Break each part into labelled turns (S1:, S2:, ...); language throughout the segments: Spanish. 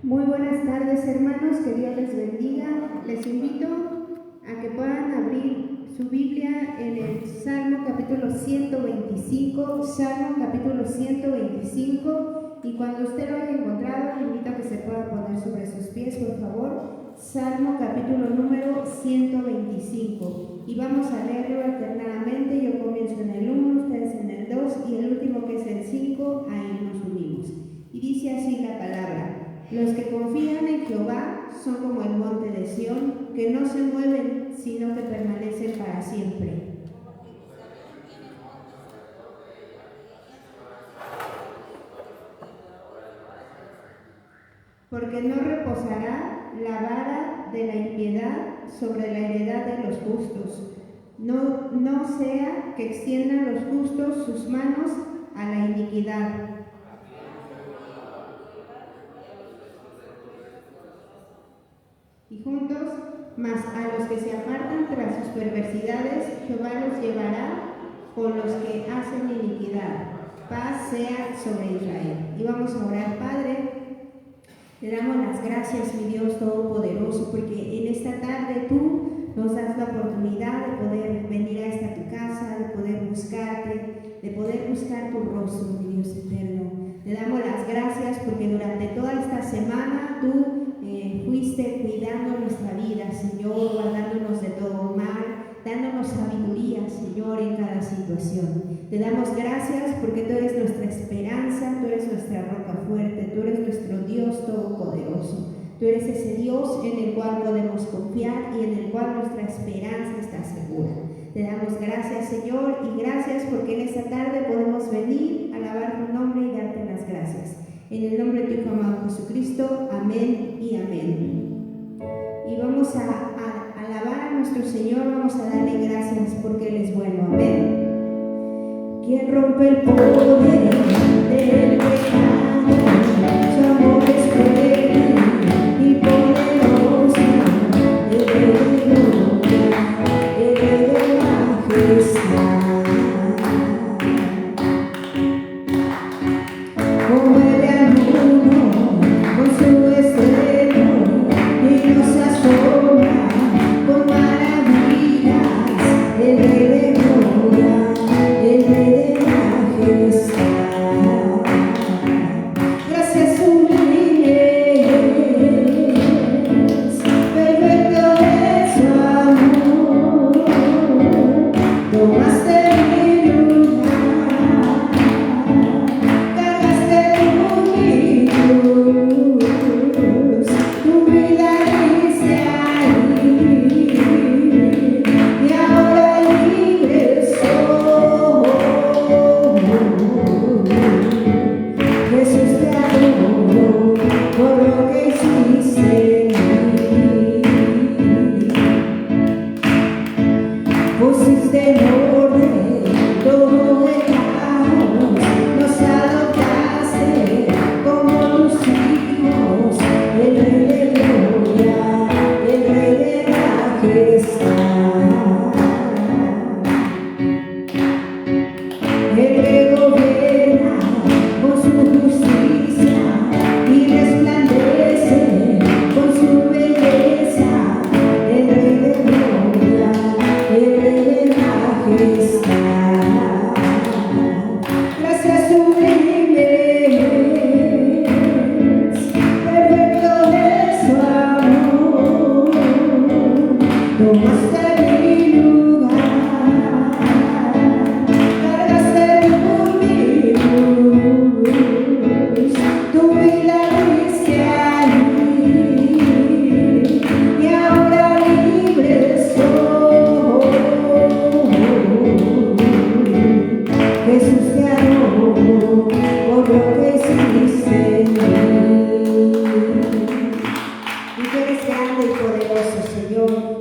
S1: Muy buenas tardes, hermanos, que Dios les bendiga. Les invito a que puedan abrir su Biblia en el Salmo capítulo 125, Salmo capítulo 125, y cuando usted lo haya encontrado, le invito a que se pueda poner sobre sus pies, por favor. Salmo capítulo número 125, y vamos a leerlo alternadamente. Yo comienzo en el 1, ustedes en el 2, y el último, que es el 5, ahí nos unimos. Y dice así la palabra: los que confían en Jehová son como el monte de Sión, que no se mueven, sino que permanecen para siempre. Porque no reposará la vara de la impiedad sobre la heredad de los justos. No sea que extiendan los justos sus manos a la iniquidad. Y juntos: mas a los que se apartan tras sus perversidades, Jehová los llevará con los que hacen iniquidad. Paz sea sobre Israel. Y vamos a orar. Padre, te damos las gracias, mi Dios Todopoderoso, porque en esta tarde tú nos das la oportunidad de poder venir a esta tu casa, de poder buscarte, de poder buscar tu rostro, mi Dios eterno. Te damos las gracias porque durante toda esta semana tú fuiste cuidando nuestra vida, Señor, guardándonos de todo mal, dándonos sabiduría, Señor, en cada situación. Te damos gracias porque tú eres nuestra esperanza, tú eres nuestra roca fuerte, tú eres nuestro Dios todopoderoso. Tú eres ese Dios en el cual podemos confiar y en el cual nuestra esperanza está segura. Te damos gracias, Señor, y gracias porque en esta tarde podemos venir a alabar tu nombre y darte las gracias. En el nombre de tu Hijo amado Jesucristo, amén y amén. Y vamos a alabar a nuestro Señor, vamos a darle gracias porque Él es bueno, amén. Quien rompe el poder del pecado, su amor es cruel y poderoso, el Rey de gloria, el Rey de majestad.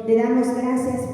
S1: Te damos gracias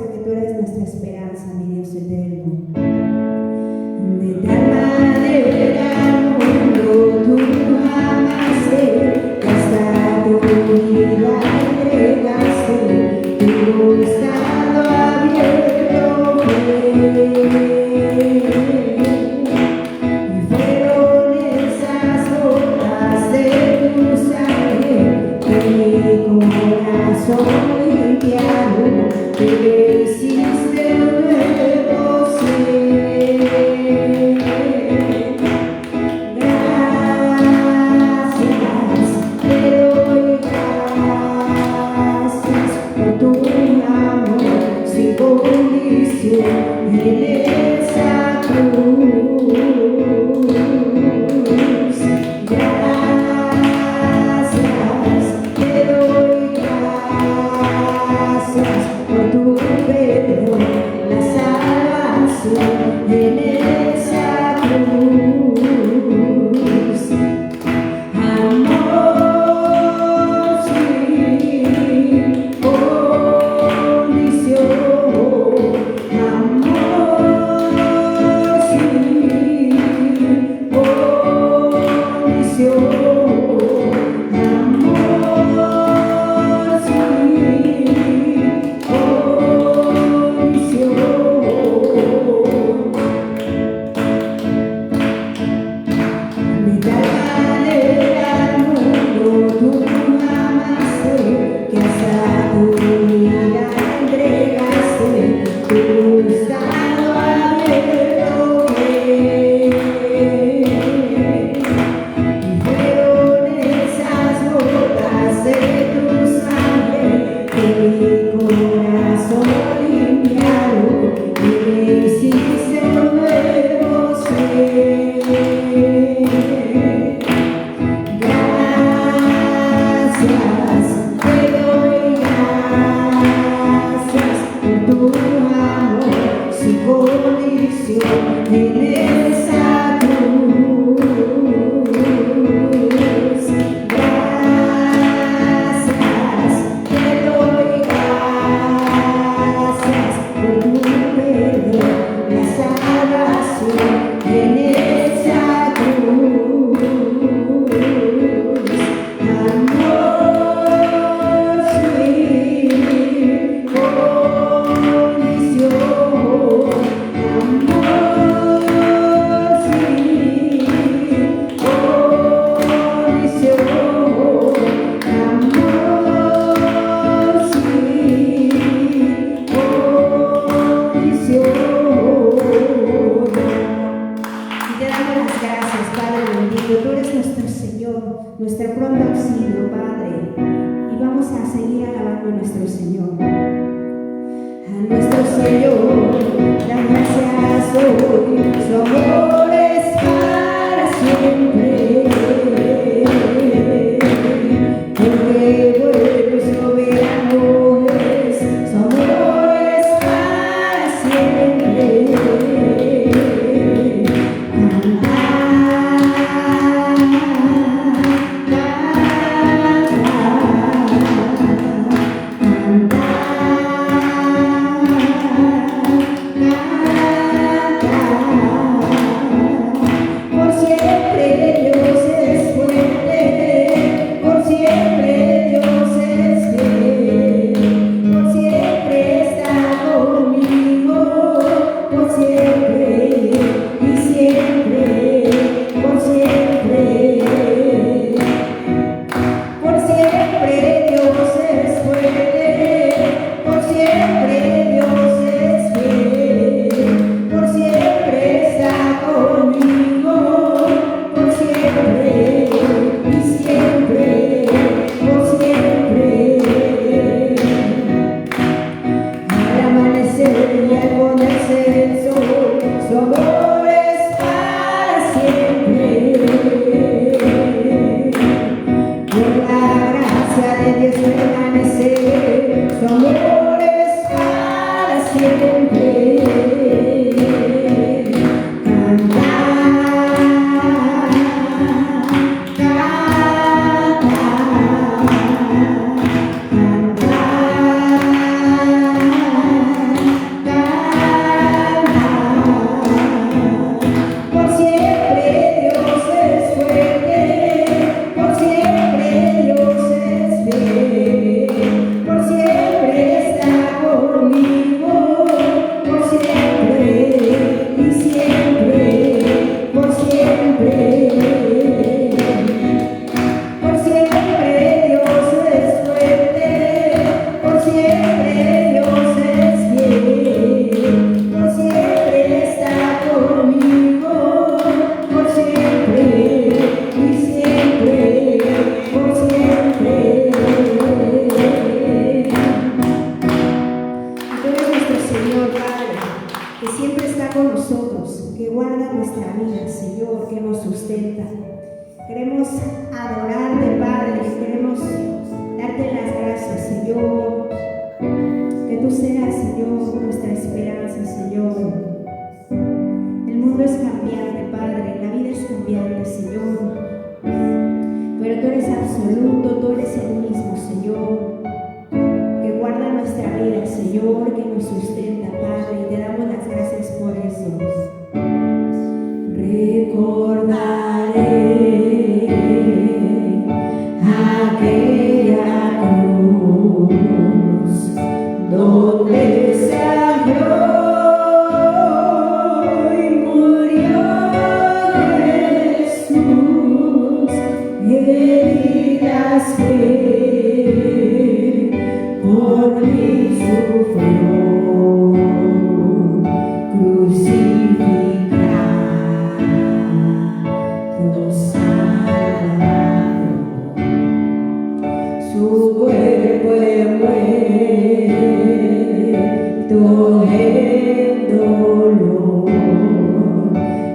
S1: esperanza, Señor. El mundo es cambiante, Padre, la vida es cambiante, Señor. Pero tú eres absoluto, tú eres el mismo, Señor, que guarda nuestra vida, Señor, que nos sustenta, Padre, y te damos las gracias por eso. Recordaré aquella cruz donde se halló y murió Jesús, heridas que por mí sufrió, crucificado, salvado, su cuerpo envuelto en dolor,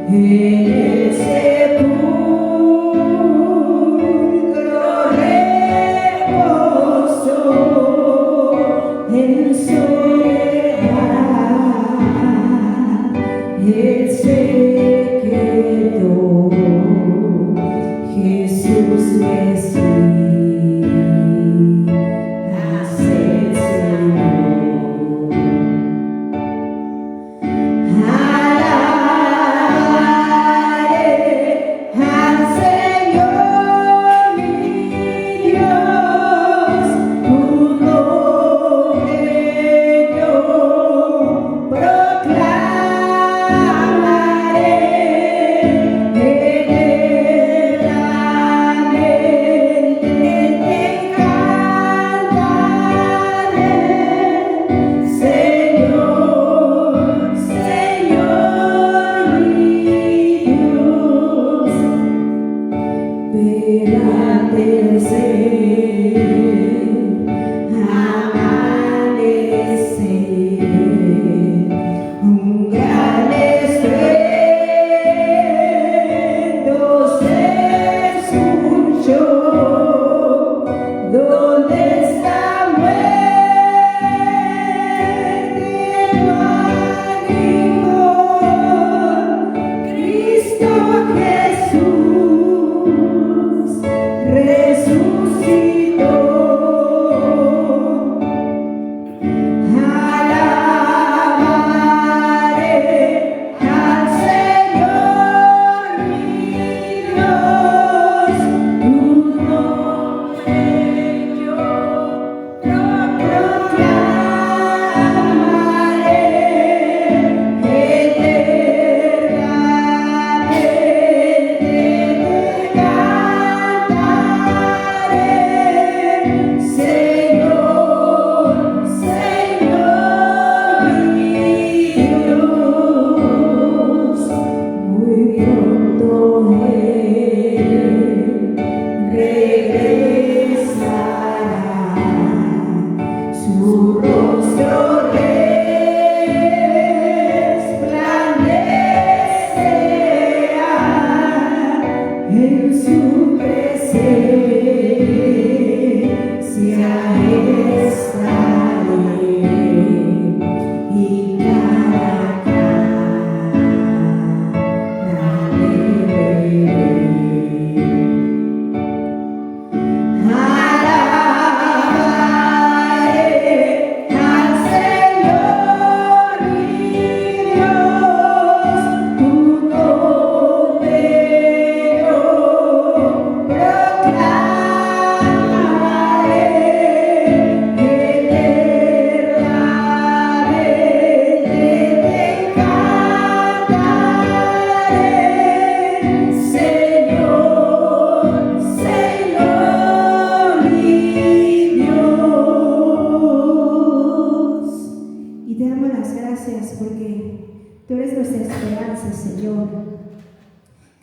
S1: en el sepulcro reposó en soledad, él se quedó, Jesús Mesías.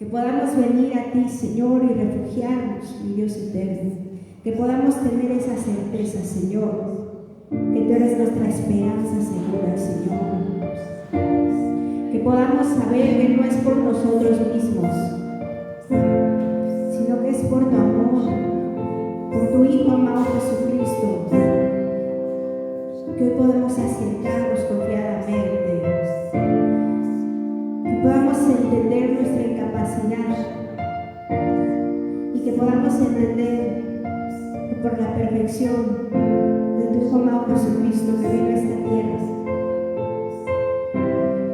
S1: Que podamos venir a ti, Señor, y refugiarnos, mi Dios eterno. Que podamos tener esa certeza, Señor, que tú eres nuestra esperanza segura, Señor. Que podamos saber que no es por nosotros mismos, sino que es por tu amor, por tu Hijo amado Jesucristo, que hoy podemos acercarnos confiadamente por la perfección de tu Hijo amado Jesucristo, que vino a esta tierra,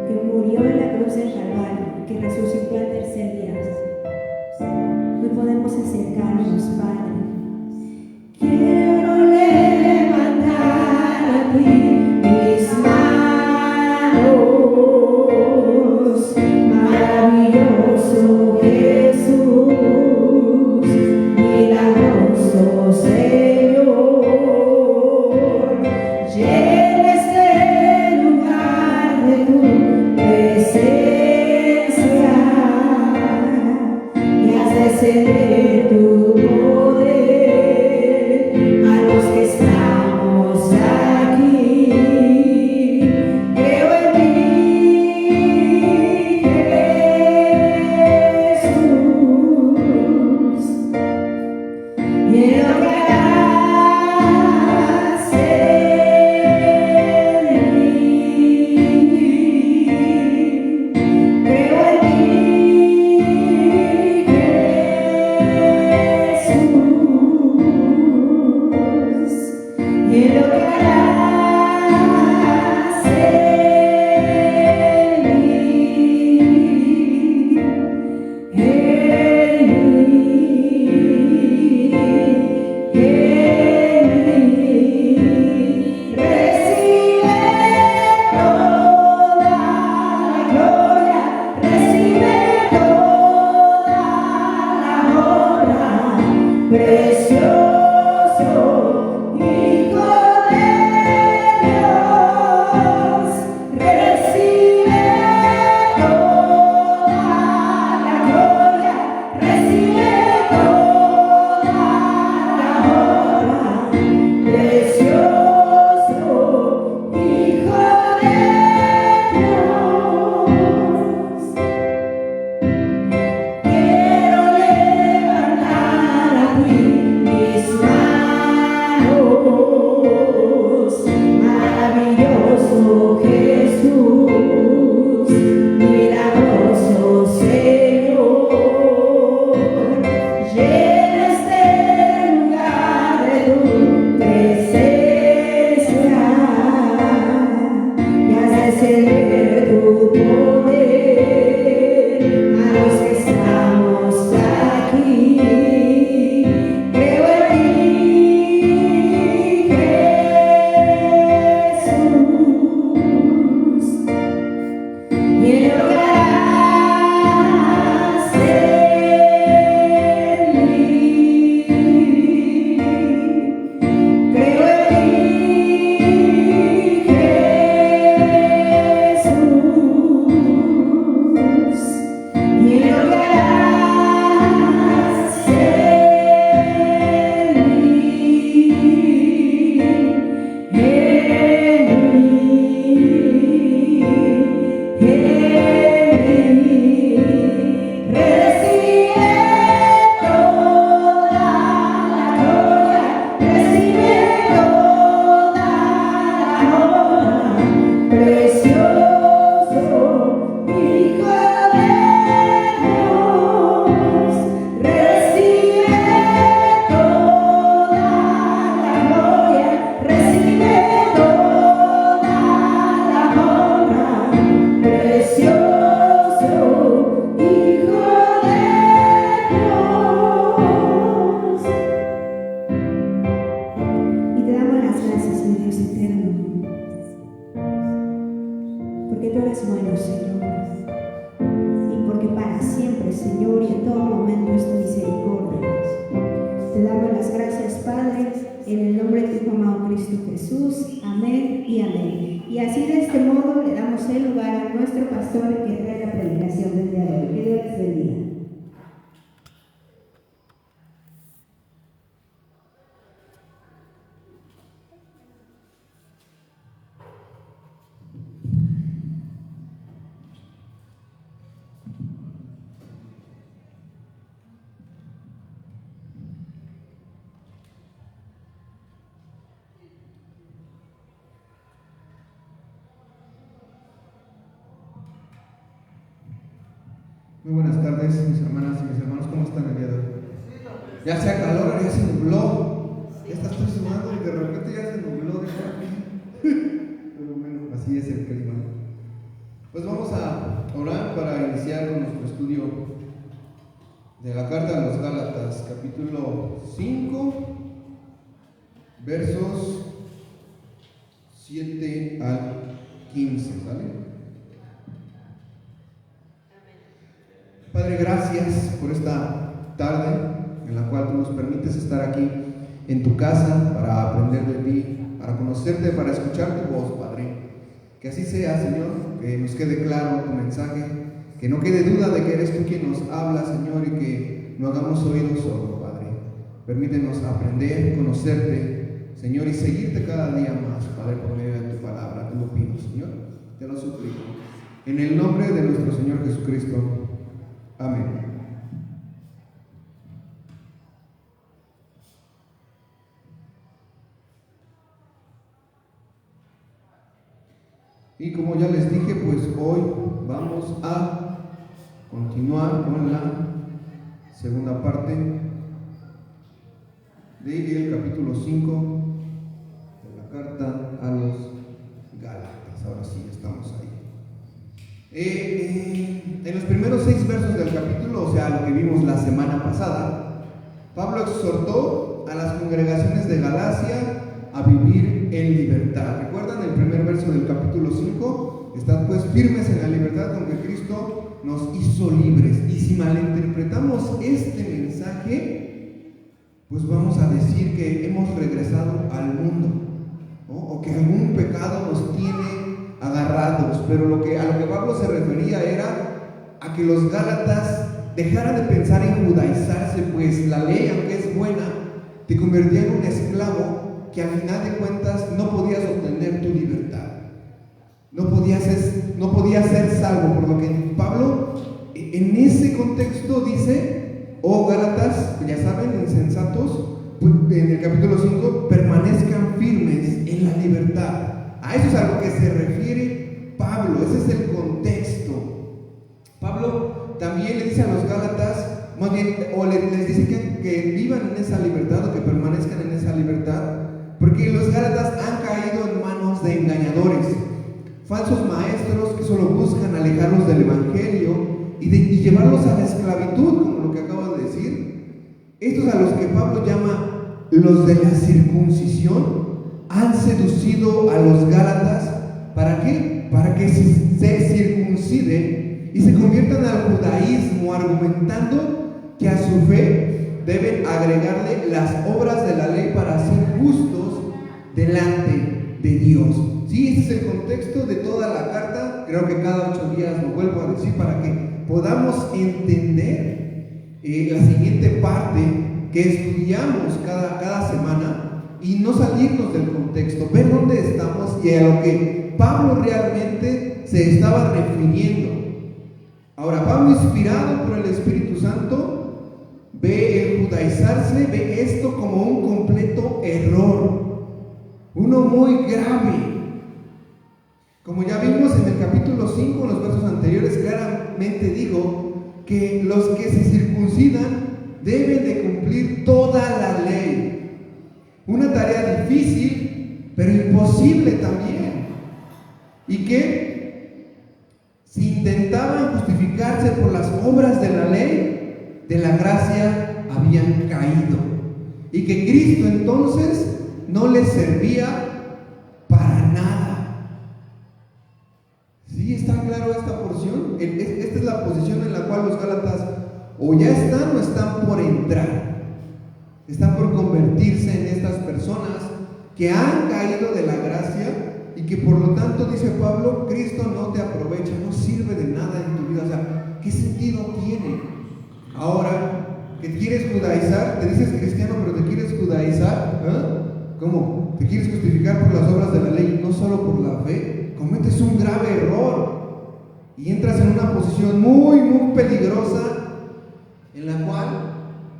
S1: que murió en la cruz del Calvario, que resucitó al tercer día. Hoy podemos acercarnos, Padre. Quiero levantar a ti mis manos, maravilloso Jesús, milagroso Señor. Llena este lugar de tu presencia y haz descender tu poder a los que estamos aquí. Creo en ti, Jesús, y en lo que harás en mí. Creo en ti, Jesús, y en lo que harás en mí. Precioso Hijo de Dios, recibe toda la gloria, recibe toda la honra. Precioso Hijo de Dios, quiero levantar a ti mis manos, maravilloso Jesús, milagroso Señor. Llena este lugar de tu presencia y haz descender tu poder a los que estamos aquí. Creo en ti, Jesús, y en lo que harás en mí. Creo en ti, Jesús, y en lo que harás en mí. Recibe toda la gloria, recibe toda la honra. Precioso Hijo de Dios, recibe toda la gloria, recibe toda la honra. Precioso Hijo de Dios. Y te damos las gracias, mi Dios eterno, porque tú eres bueno, Señor, y porque para siempre, Señor, y en todo momento es tu misericordia. Te damos las gracias, Padre, en el nombre de tu Hijo amado Cristo Jesús. Amén y amén. Y así de este modo le damos el lugar a nuestro pastor que trae la predicación del día de hoy. Que Dios les bendiga.
S2: Muy buenas tardes, mis hermanas y mis hermanos, ¿cómo están el día de hoy? Ya sea calor, ya se nubló, Ya estoy sudando y de repente ya se nubló de aquí. Pero bueno, así es el clima. Pues vamos a orar para iniciar con nuestro estudio de la carta a los Gálatas, capítulo 5, versos 7 al 15, ¿vale? Padre, gracias por esta tarde en la cual tú nos permites estar aquí en tu casa para aprender de ti, para conocerte, para escuchar tu voz, Padre. Que así sea, Señor, que nos quede claro tu mensaje, que no quede duda de que eres tú quien nos habla, Señor, y que no hagamos oídos sordos, Padre. Permítenos aprender, conocerte, Señor, y seguirte cada día más, Padre, por medio de tu palabra. Te lo pido, Señor, te lo suplico. En el nombre de nuestro Señor Jesucristo. Amén. Y como ya les dije, pues hoy vamos a continuar con la segunda parte del capítulo 5 de la carta a los Gálatas. Ahora sí, estamos ahí. En los primeros 6 versos del capítulo, o sea, lo que vimos la semana pasada, Pablo exhortó a las congregaciones de Galacia a vivir en libertad. ¿Recuerdan el primer verso del capítulo 5? Estad pues firmes en la libertad con que Cristo nos hizo libres. Y si malinterpretamos este mensaje, pues vamos a decir que hemos regresado al mundo, ¿no? O que algún pecado nos tiene agarrados. Pero a lo que Pablo se refería era a que los Gálatas dejaran de pensar en judaizarse, pues la ley, aunque es buena, te convertía en un esclavo que al final de cuentas no podías obtener tu libertad, no podías ser salvo. Por lo que Pablo en ese contexto dice: oh Gálatas, ya saben, insensatos, en el capítulo 5, permanezcan firmes en la libertad. A eso es a lo que se refiere Pablo, ese es el contexto. Pablo también le dice a los Gálatas, más bien, o les dice que vivan en esa libertad, o que permanezcan en esa libertad, porque los Gálatas han caído en manos de engañadores, falsos maestros que solo buscan alejarlos del Evangelio y llevarlos a la esclavitud, como lo que acabo de decir. Estos a los que Pablo llama los de la circuncisión han seducido a los Gálatas. ¿Para qué? Para que se circunciden y se conviertan al judaísmo, argumentando que a su fe deben agregarle las obras de la ley para ser justos delante de Dios. Sí, ese es el contexto de toda la carta. Creo que cada 8 días lo vuelvo a decir para que podamos entender la siguiente parte que estudiamos cada semana y no salirnos del contexto, ver dónde estamos y a lo que Pablo realmente se estaba refiriendo. Ahora, Pablo, inspirado por el Espíritu Santo, ve el judaizarse, ve esto como un completo error, uno muy grave. Como ya vimos en el capítulo 5, en los versos anteriores, claramente digo que los que se circuncidan deben de cumplir toda la ley. Una tarea difícil, pero imposible también. Y que si intentaban justificarse por las obras de la ley, de la gracia habían caído. Y que Cristo entonces no les servía para nada. ¿Sí está claro esta porción? Esta es la posición en la cual los Gálatas o ya están o están por entrar. Están por convertirse en estas personas que han caído de la gracia y que por lo tanto, dice Pablo, Cristo no te aprovecha, no sirve de nada en tu vida. O sea, ¿qué sentido tiene? Ahora, que quieres judaizar, te dices cristiano pero te quieres judaizar, ¿eh? ¿Cómo? ¿Te quieres justificar por las obras de la ley, no solo por la fe? Cometes un grave error y entras en una posición muy, muy peligrosa en la cual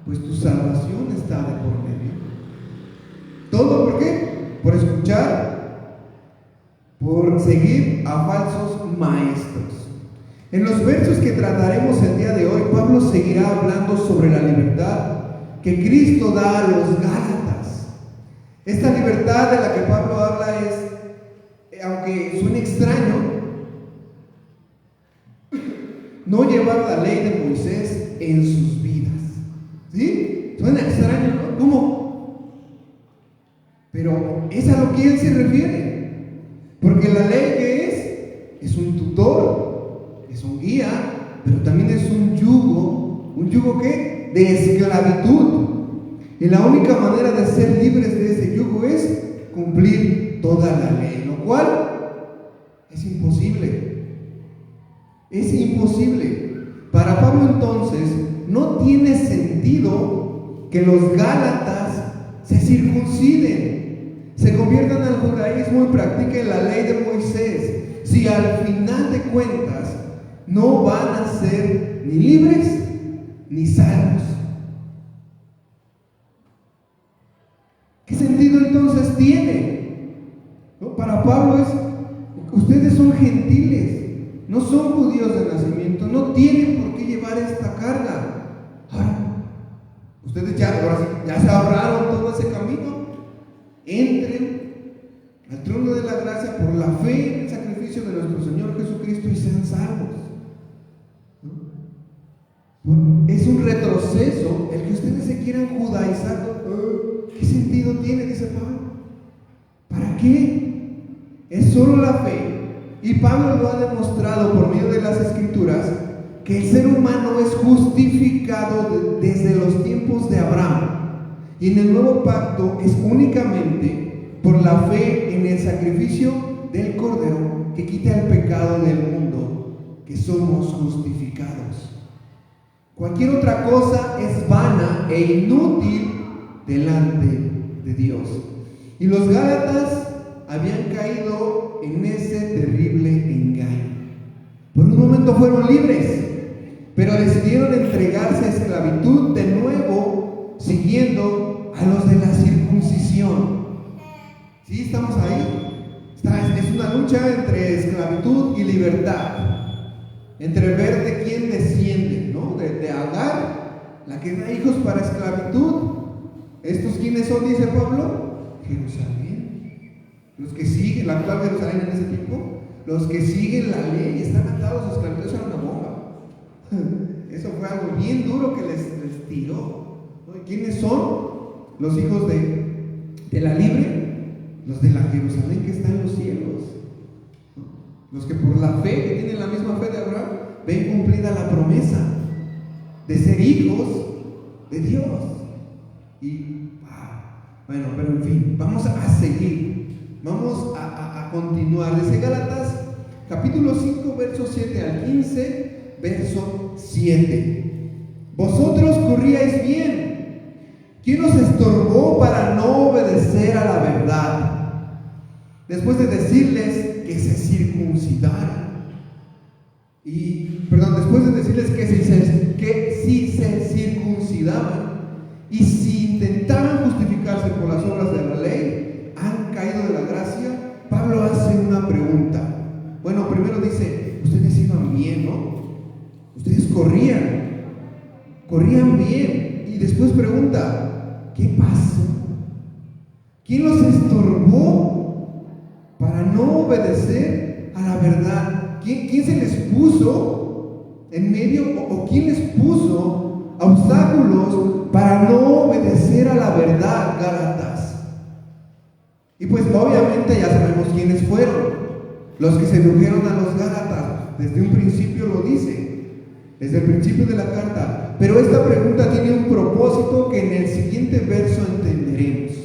S2: pues tu salvación está de por medio. ¿Todo por qué? Por escuchar, por seguir a falsos maestros. En los versos que trataremos el día de hoy, Pablo seguirá hablando sobre la libertad que Cristo da a los Gálatas. libertad de la que Pablo habla es, aunque suene extraño, no llevar la ley de Moisés en sus vidas. ¿Sí? Suena extraño, ¿no? ¿Cómo? Pero es a lo que él se refiere. Porque la ley, ¿qué es? Es un tutor, es un guía, pero también es un yugo. ¿Un yugo qué? De esclavitud. Y la única manera de ser libres de ese yugo es cumplir toda la ley, lo cual es imposible. Es imposible. Para Pablo entonces no tiene sentido que los gálatas se circunciden, se conviertan al judaísmo y practiquen la ley de Moisés, si al final de cuentas no van a ser ni libres ni salvos. ¿Qué sentido entonces tiene? ¿No? Para Pablo ustedes son gentiles, no son judíos de nacimiento, no tienen por qué llevar esta carga. Ahora, ustedes ya se ahorraron todo ese camino. Entren al trono de la gracia por la fe en el sacrificio de nuestro Señor Jesucristo y sean salvos. ¿No? Es un retroceso el que ustedes se quieran judaizar. ¿Qué sentido tiene? Dice Pablo. ¿Para qué? Es solo la fe. Y Pablo lo ha demostrado por medio de las Escrituras, que el ser humano es justificado desde los tiempos de Abraham. Y en el nuevo pacto es únicamente por la fe en el sacrificio del Cordero que quita el pecado del mundo, que somos justificados. Cualquier otra cosa es vana e inútil delante de Dios. Y los gálatas habían caído en ese terrible engaño. Por un momento fueron libres, pero decidieron entregarse a esclavitud de nuevo, siguiendo a los de la circuncisión. ¿Sí? ¿Estamos ahí? Es una lucha entre esclavitud y libertad, entre ver de quién desciende, ¿no? De Agar, la que da hijos para esclavitud. ¿Estos quiénes son? Dice Pablo. Jerusalén. Los que siguen, la actual Jerusalén en ese tiempo, los que siguen la ley están atados a esclavitud. Eso era una bomba. Eso fue algo bien duro que les tiró. ¿Quiénes son? Los hijos de la libre, los de la Jerusalén que está en los cielos. Los que por la fe, que tienen la misma fe de Abraham, ven cumplida la promesa de ser hijos de Dios. Bueno, pero en fin, vamos a seguir, vamos a continuar. Dice Gálatas, capítulo 5, verso 7 al 15, verso 7. Vosotros corríais bien. ¿Quién os estorbó para no obedecer a la verdad? Después de decirles que se circuncidaran. Después de decirles que si se circuncidaban y si intentaban justificarse por las obras de la ley, han caído de la gracia. Pablo hace una pregunta. Bueno, primero dice, ustedes iban bien, ¿no? Ustedes corrían bien. Y después pregunta, ¿qué pasó? ¿Quién los estorbó para no obedecer a la verdad? ¿Quién se les puso en medio o quién les puso obstáculos para no obedecer a la verdad, Gálatas? Y pues obviamente ya sabemos quiénes fueron los que sedujeron a los Gálatas. Desde un principio lo dice, desde el principio de la carta. Pero esta pregunta tiene un propósito que en el siguiente verso entenderemos.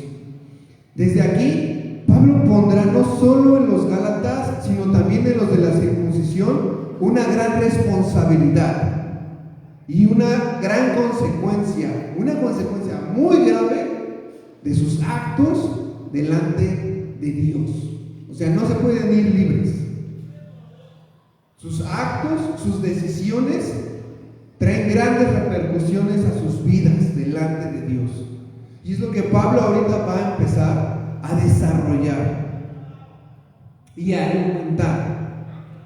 S2: Desde aquí, Pablo pondrá no solo en los Gálatas, sino también en los de la circuncisión, una gran responsabilidad y una gran consecuencia, una consecuencia muy grave de sus actos delante de Dios. O sea, no se pueden ir libres. Sus actos, sus decisiones traen grandes repercusiones a sus vidas delante de Dios. Y es lo que Pablo ahorita va a empezar a desarrollar y a argumentar.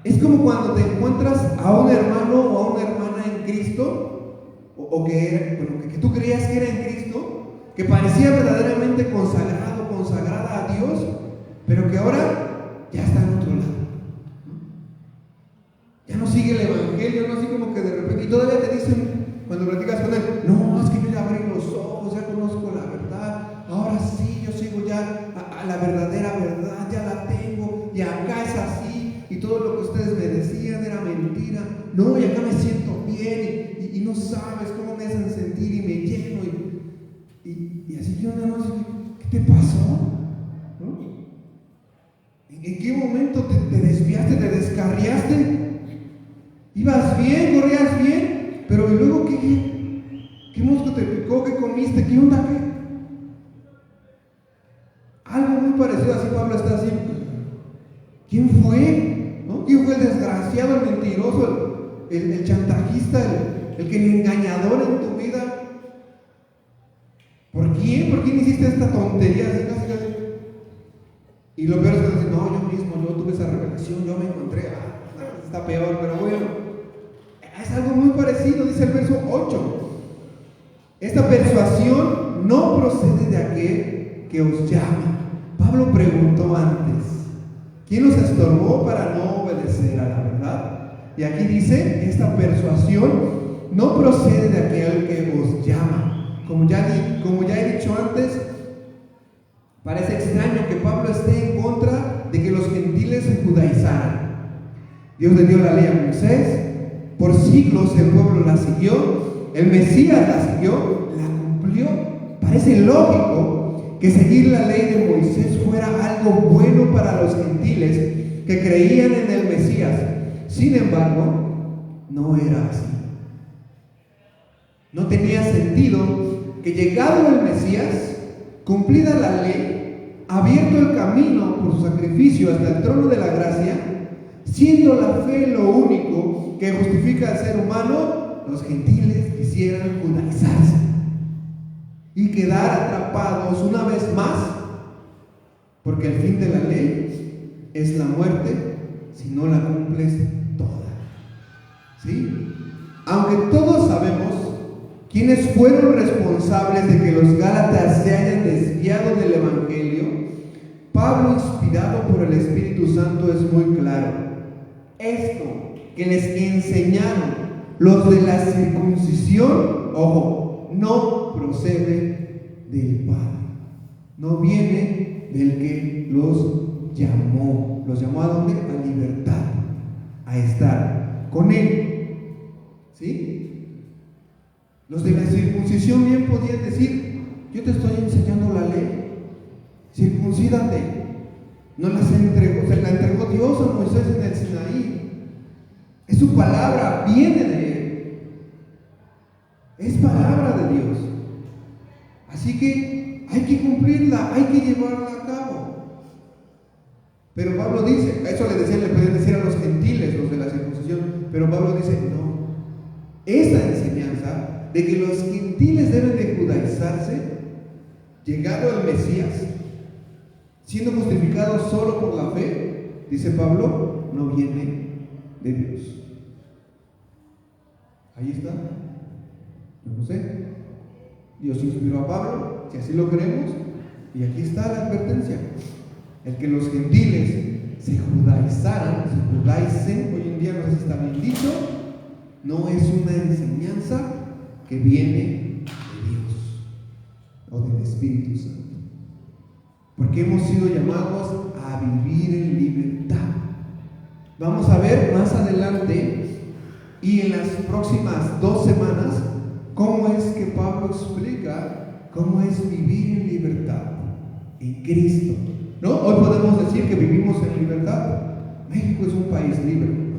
S2: Es como cuando te encuentras a un hermano o a una hermana en Cristo, que tú creías que era en Cristo, que parecía verdaderamente consagrado, consagrada a Dios, pero que ahora ya está en otro lado. Ya no sigue el evangelio, no así como que de repente, y todavía te dicen, cuando platicas con él, no, es que yo ya abrí los ojos, ya conozco la verdad, ahora sí, yo sigo ya a la verdadera verdad, ya la tengo, y acá es así, y todo lo que ustedes me decían era mentira, no, y acá me siento bien, y no sabes cómo me hacen sentir, y me lleno, y así yo no sé, ¿qué te pasó? ¿No? ¿En qué momento te desviaste, te descarriaste? Ibas bien, corrías bien, pero ¿y luego qué mosco te picó? ¿Qué comiste? ¿Qué onda? Algo muy parecido, así Pablo está así. ¿Quién fue? ¿No? ¿Quién fue el desgraciado, el mentiroso, el chantajista, el engañador en tu vida? ¿Por quién? ¿Por quién hiciste esta tontería? Así, casi. Y lo peor es que dicen, no, yo mismo, yo tuve esa revelación, yo me encontré, está peor, pero bueno. Es algo muy parecido, dice el verso 8. Esta persuasión no procede de aquel que os llama. Pablo preguntó antes, ¿quién os estorbó para no obedecer a la verdad? Y aquí dice, esta persuasión no procede de aquel que os llama. Como ya he dicho antes, parece extraño que Pablo esté en contra de que los gentiles se judaizaran. Dios le dio la ley a Moisés, por siglos el pueblo la siguió, el Mesías la siguió, la cumplió. Parece lógico que seguir la ley de Moisés fuera algo bueno para los gentiles que creían en el Mesías. Sin embargo, no era así. No tenía sentido que llegado el Mesías, cumplida la ley, abierto el camino por su sacrificio hasta el trono de la gracia, siendo la fe lo único que justifica al ser humano, los gentiles quisieran judaizarse y quedar atrapados una vez más, porque el fin de la ley es la muerte si no la cumples toda. ¿Sí? Aunque todos sabemos quiénes fueron responsables de que los gálatas se hayan desviado del evangelio, Pablo, inspirado por el Espíritu Santo, es muy claro. Esto que les enseñaron los de la circuncisión, ojo, no procede del Padre, no viene del que los llamó. ¿Los llamó a dónde? A libertad, a estar con Él. ¿Sí? Los de la circuncisión bien podían decir, yo te estoy enseñando la ley, circuncídate. No las entregó, se la entregó Dios a Moisés en el Sinaí. Es su palabra, viene de Él. Es palabra de Dios. Así que hay que cumplirla, hay que llevarla a cabo. Pero Pablo dice, eso le podían decir a los gentiles, los de la circuncisión, pero Pablo dice, no. Esta enseñanza de que los gentiles deben de judaizarse, llegado el Mesías, siendo justificados solo por la fe, dice Pablo, no viene de Dios. Ahí está. Yo no sé. Dios inspiró a Pablo, si así lo creemos, y aquí está la advertencia. El que los gentiles se judaicen, hoy en día no sé si está bien dicho, no es una enseñanza que viene de Dios o del Espíritu Santo. Porque hemos sido llamados a vivir en libertad. Vamos a ver más adelante y en las próximas 2 semanas cómo es que Pablo explica cómo es vivir en libertad en Cristo. ¿No? Hoy podemos decir que vivimos en libertad. México es un país libre, ¿no?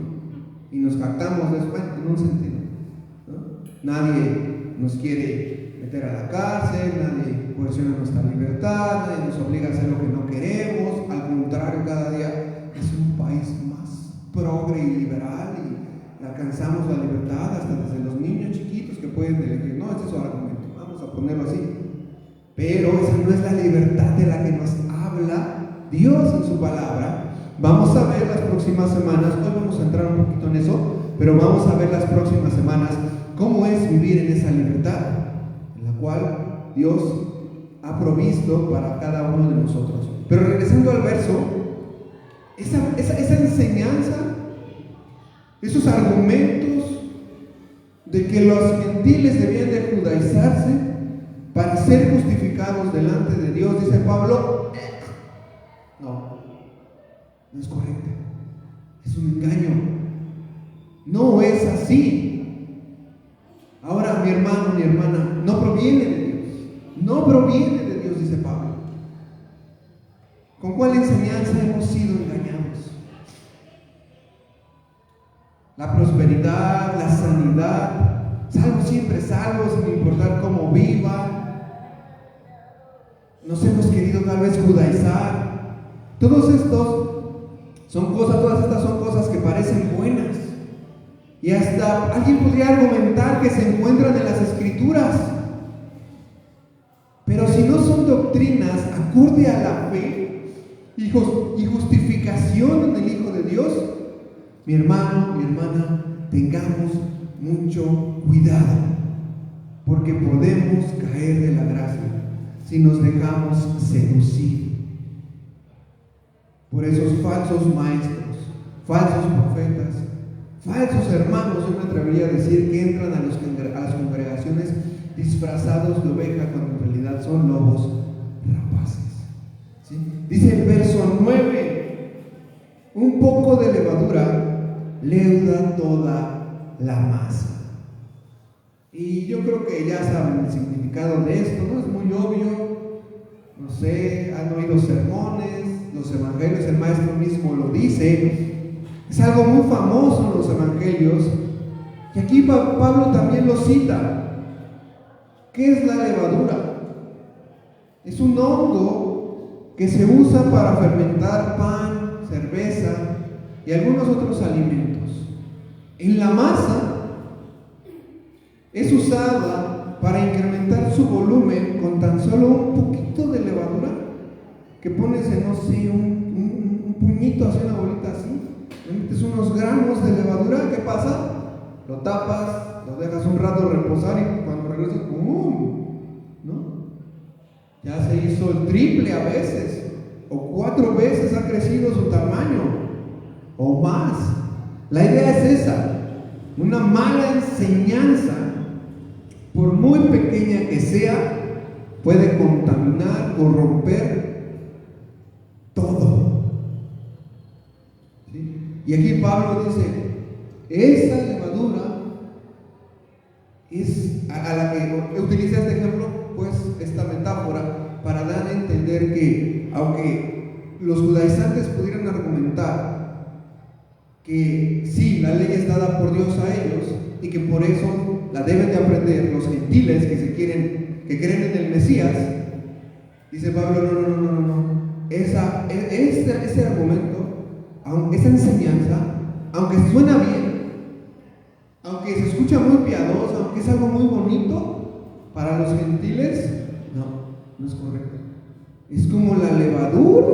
S2: Y nos jactamos de eso, en un sentido, ¿no? Nadie nos quiere meter a la cárcel, nadie coerciona nuestra libertad, nadie nos obliga a hacer lo que no queremos. Al contrario, cada día es un país más progre y liberal y alcanzamos la libertad hasta desde los niños chiquitos que pueden elegir. No, ese es su argumento, vamos a ponerlo así. Pero esa no es la libertad de la que nos habla Dios en su palabra. Vamos a ver las próximas semanas, hoy vamos a entrar un poquito en eso, pero vamos a ver las próximas semanas cómo es vivir en esa libertad, en la cual Dios ha provisto para cada uno de nosotros. Pero regresando al verso, esa enseñanza, esos argumentos de que los gentiles debían de judaizarse para ser justificados delante de Dios, dice Pablo, no es correcto, es un engaño, no es así. Ahora, mi hermano, mi hermana, no proviene de Dios, no proviene de Dios, dice Pablo. ¿Con cuál enseñanza hemos sido engañados? La prosperidad, la sanidad, salvo siempre salvo, sin importar cómo viva. Nos hemos querido tal vez judaizar. Todas estas son cosas que parecen buenas. Y hasta alguien podría argumentar que se encuentran en las Escrituras. Pero si no son doctrinas acorde a la fe y justificación en el Hijo de Dios, mi hermano, mi hermana, tengamos mucho cuidado, porque podemos caer de la gracia si nos dejamos seducir por esos falsos maestros, falsos profetas, falsos hermanos. Yo me atrevería a decir que entran a las congregaciones disfrazados de oveja cuando en realidad son lobos rapaces. ¿Sí? Dice el verso 9, un poco de levadura leuda toda la masa. Y yo creo que ya saben el significado de esto, ¿no? Es muy obvio, no sé, han oído sermones, los evangelios, el maestro mismo lo dice, es algo muy famoso en los evangelios, y aquí Pablo también lo cita. ¿Qué es la levadura? Es un hongo que se usa para fermentar pan, cerveza y algunos otros alimentos. En la masa es usada para incrementar su volumen con tan solo un poquito de levadura que pones en, no sé, un puñito, así, una bolita así, le metes unos gramos de levadura. ¿Qué pasa? Lo tapas, lo dejas un rato reposar y cuando regresas, ¡pum!, ¿no? Ya se hizo el triple a veces, o 4 veces ha crecido su tamaño, o más. La idea es esa: una mala enseñanza, por muy pequeña que sea, puede contaminar, corromper todo. ¿Sí? Y aquí Pablo dice, esa levadura es a la que utiliza este ejemplo, pues esta metáfora, para dar a entender que aunque los judaizantes pudieran argumentar que sí, la ley es dada por Dios a ellos y que por eso la deben de aprender los gentiles que creen en el Mesías, dice Pablo, no. Ese argumento, esa enseñanza, aunque suena bien, aunque se escucha muy piadosa, aunque es algo muy bonito para los gentiles, no es correcto. Es como la levadura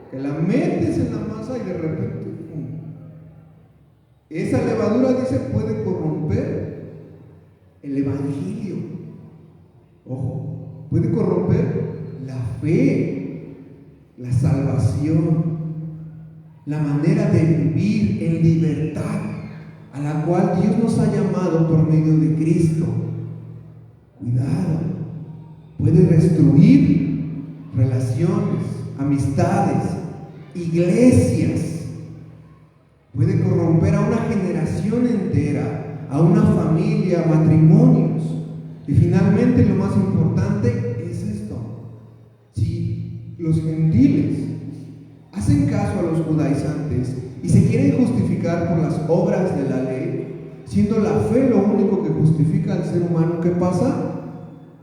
S2: que la metes en la masa y de repente, ¡pum! Esa levadura, dice, puede corromper el evangelio. Ojo, puede corromper la fe, la salvación, la manera de vivir en libertad a la cual Dios nos ha llamado por medio de Cristo. Cuidado, puede destruir relaciones, amistades, iglesias, puede corromper a una generación entera, a una familia, matrimonios. Y finalmente, lo más importante es esto: si los gentiles hacen caso a los judaizantes y se quieren justificar por las obras de la ley, siendo la fe lo único que justifica al ser humano, ¿qué pasa?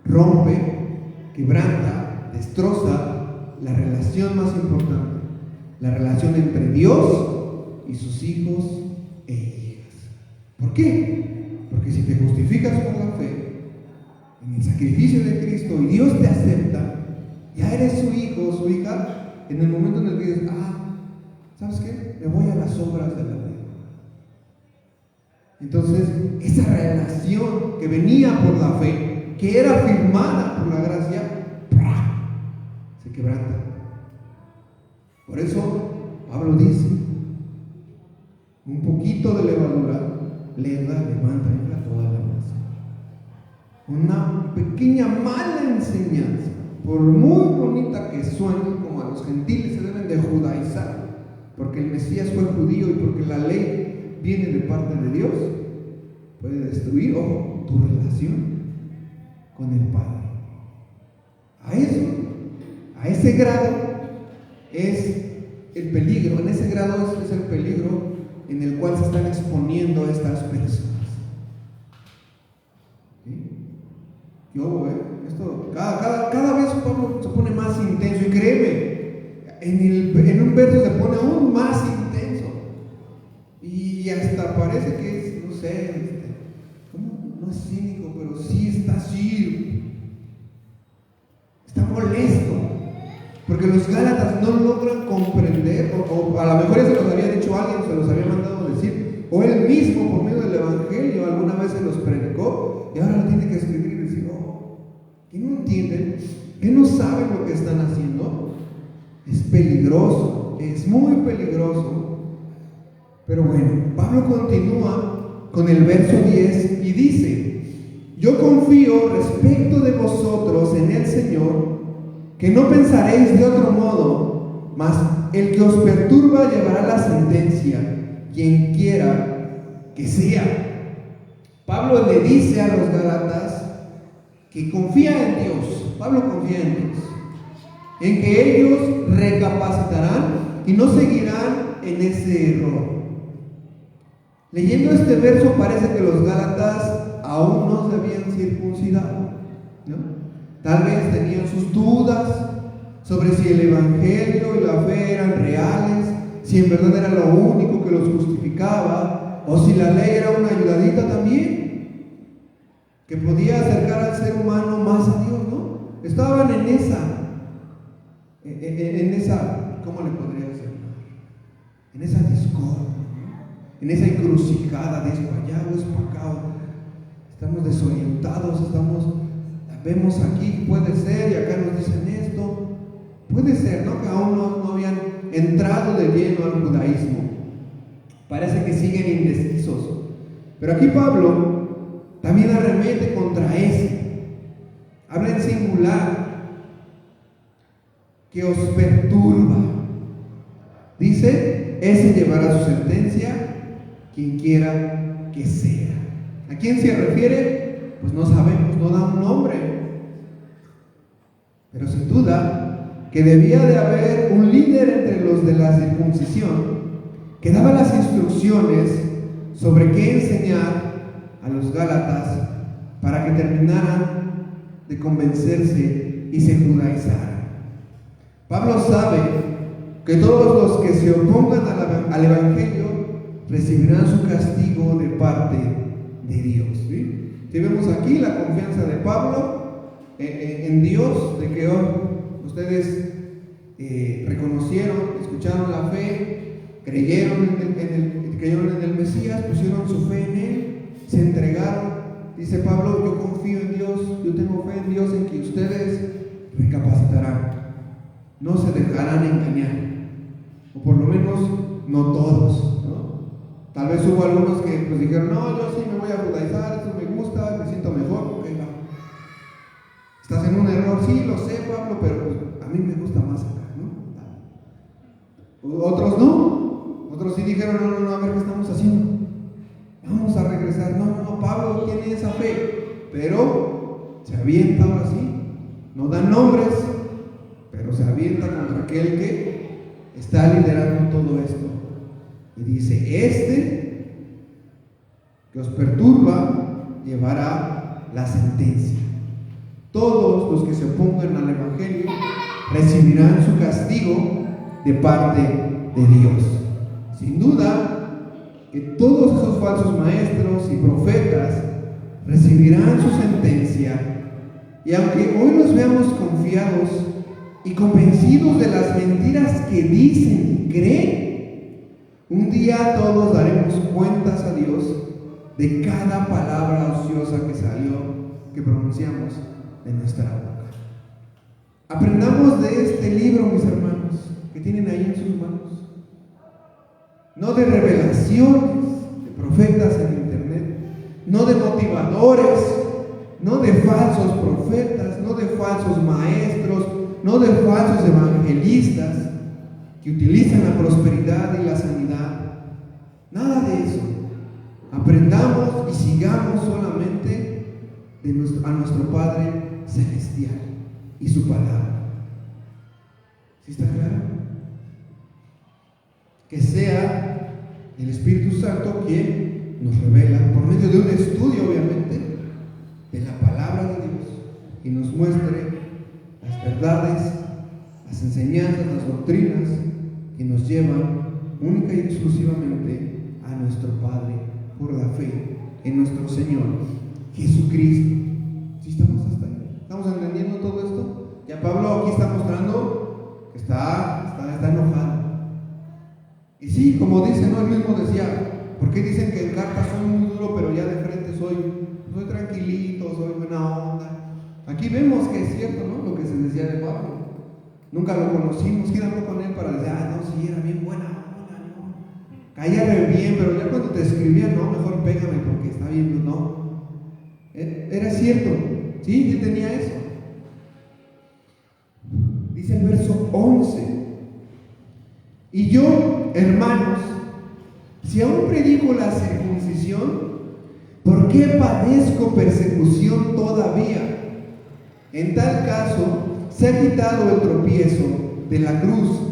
S2: Rompe, quebranta, destroza la relación más importante, la relación entre Dios y sus hijos e hijas. ¿Por qué? Porque si te justificas por la fe en el sacrificio de Cristo y Dios te acepta, ya eres su hijo o su hija. En el momento en el que dices, ¿sabes qué? Me voy a las obras de la ley. Entonces, esa relación que venía por la fe, que era firmada por la gracia, se quebranta. Por eso Pablo dice, un poquito de levadura levanta toda la masa. Una pequeña mala enseñanza, por muy bonita que suene, como a los gentiles se deben de judaizar, porque el Mesías fue judío y porque la ley viene de parte de Dios, puede destruir tu relación con el Padre. A ese grado es el peligro, en ese grado es el peligro en el cual se están exponiendo estas personas. ¿Sí? Esto, cada vez Pablo se pone más intenso, y créeme, en un verso se pone aún más intenso, y hasta parece que es, no sé, no es cínico, pero sí está así, está molesto, porque los Gálatas no logran comprender, o a lo mejor ya se los había dicho alguien, se los había mandado decir, o él mismo por medio del Evangelio alguna vez se los predicó, y ahora lo tiene que escribir y decir, que no entienden, que no saben lo que están haciendo. Es peligroso, es muy peligroso. Pero bueno, Pablo continúa con el verso 10 y dice: yo confío respecto de vosotros en el Señor, que no pensaréis de otro modo, mas el que os perturba llevará la sentencia, quien quiera que sea. Pablo le dice a los Gálatas que confía en Dios. Pablo confía en Dios, en que ellos recapacitarán y no seguirán en ese error. Leyendo este verso parece que los Gálatas aún no se habían circuncidado, ¿no? Tal vez tenían sus dudas sobre si el Evangelio y la fe eran reales, si en verdad era lo único que los justificaba, o si la ley era una ayudadita también, que podía acercar al ser humano más a Dios, ¿no? Estaban en esa, ¿cómo le podría decir? En esa discordia, ¿no? En esa encrucijada de es para allá o es para acá. Estamos desorientados, vemos aquí, puede ser, y acá nos dicen esto. Puede ser, ¿no? Que aún no habían entrado de lleno al judaísmo. Parece que siguen indecisos. Pero aquí Pablo también arremete contra ese. Habla en singular, que os perturba. Dice, ese llevará su sentencia, quien quiera que sea. ¿A quién se refiere? Pues no sabemos, no da un nombre. Pero sin duda que debía de haber un líder entre los de la circuncisión que daba las instrucciones sobre qué enseñar a los Gálatas para que terminaran de convencerse y se judaizaran. Pablo sabe que todos los que se opongan al Evangelio recibirán su castigo de parte de Dios. ¿Sí? Si vemos aquí la confianza de Pablo en Dios, de que hoy ustedes reconocieron, escucharon la fe, creyeron en el Mesías, pusieron su fe en Él, se entregaron. Dice Pablo, yo confío en Dios, yo tengo fe en Dios, en que ustedes recapacitarán, no se dejarán engañar, o por lo menos no todos, ¿no? Tal vez hubo algunos que pues dijeron, no, yo sí me voy a judaizar, esto me gusta, me siento mejor, ok, va. Estás en un error, sí, lo sé, Pablo, pero pues, a mí me gusta más acá, ¿no? Otros no, otros sí dijeron, no, a ver qué estamos haciendo. Vamos a regresar. No, Pablo tiene esa fe, pero se avienta ahora sí. No dan nombres, pero se avienta contra aquel que está liderando todo esto. Y dice, que os perturba llevará la sentencia. Todos los que se opongan al Evangelio recibirán su castigo de parte de Dios. Sin duda que todos esos falsos maestros y profetas recibirán su sentencia, y aunque hoy los veamos confiados y convencidos de las mentiras que dicen y creen, un día todos daremos cuentas a Dios de cada palabra ociosa que salió, que pronunciamos de nuestra boca. Aprendamos de este libro, mis hermanos, que tienen ahí en sus manos. No de revelaciones de profetas en internet, no de motivadores, no de falsos profetas, no de falsos maestros, no de falsos evangelistas que utilizan la prosperidad y la sanidad. Nada de eso. Aprendamos y sigamos solamente a nuestro Padre Celestial y su palabra. ¿Sí está claro? Que sea el Espíritu Santo quien nos revela, por medio de un estudio obviamente, de la palabra de Dios, y nos muestre las verdades, las enseñanzas, las doctrinas que nos llevan única y exclusivamente a nuestro Padre por la fe en nuestro Señor Jesucristo. ¿Sí estamos hasta ahí? ¿Estamos entendiendo todo esto? Ya Pablo aquí está mostrando que está enojado. Y sí, como dice, ¿no? Él mismo decía, ¿por qué dicen que en carta soy muy duro, pero ya de frente soy tranquilito, soy buena onda? Aquí vemos que es cierto, ¿no? Lo que se decía de Pablo. Nunca lo conocimos, ¿quién habló con él para decir, no, sí, era bien buena onda, ¿no? Caía re bien, pero ya cuando te escribía, no, mejor pégame porque está bien, no. Era cierto, sí, él tenía eso. Dice el verso 11, y yo, hermanos, si aún predico la circuncisión, ¿por qué padezco persecución todavía? En tal caso, se ha quitado el tropiezo de la cruz.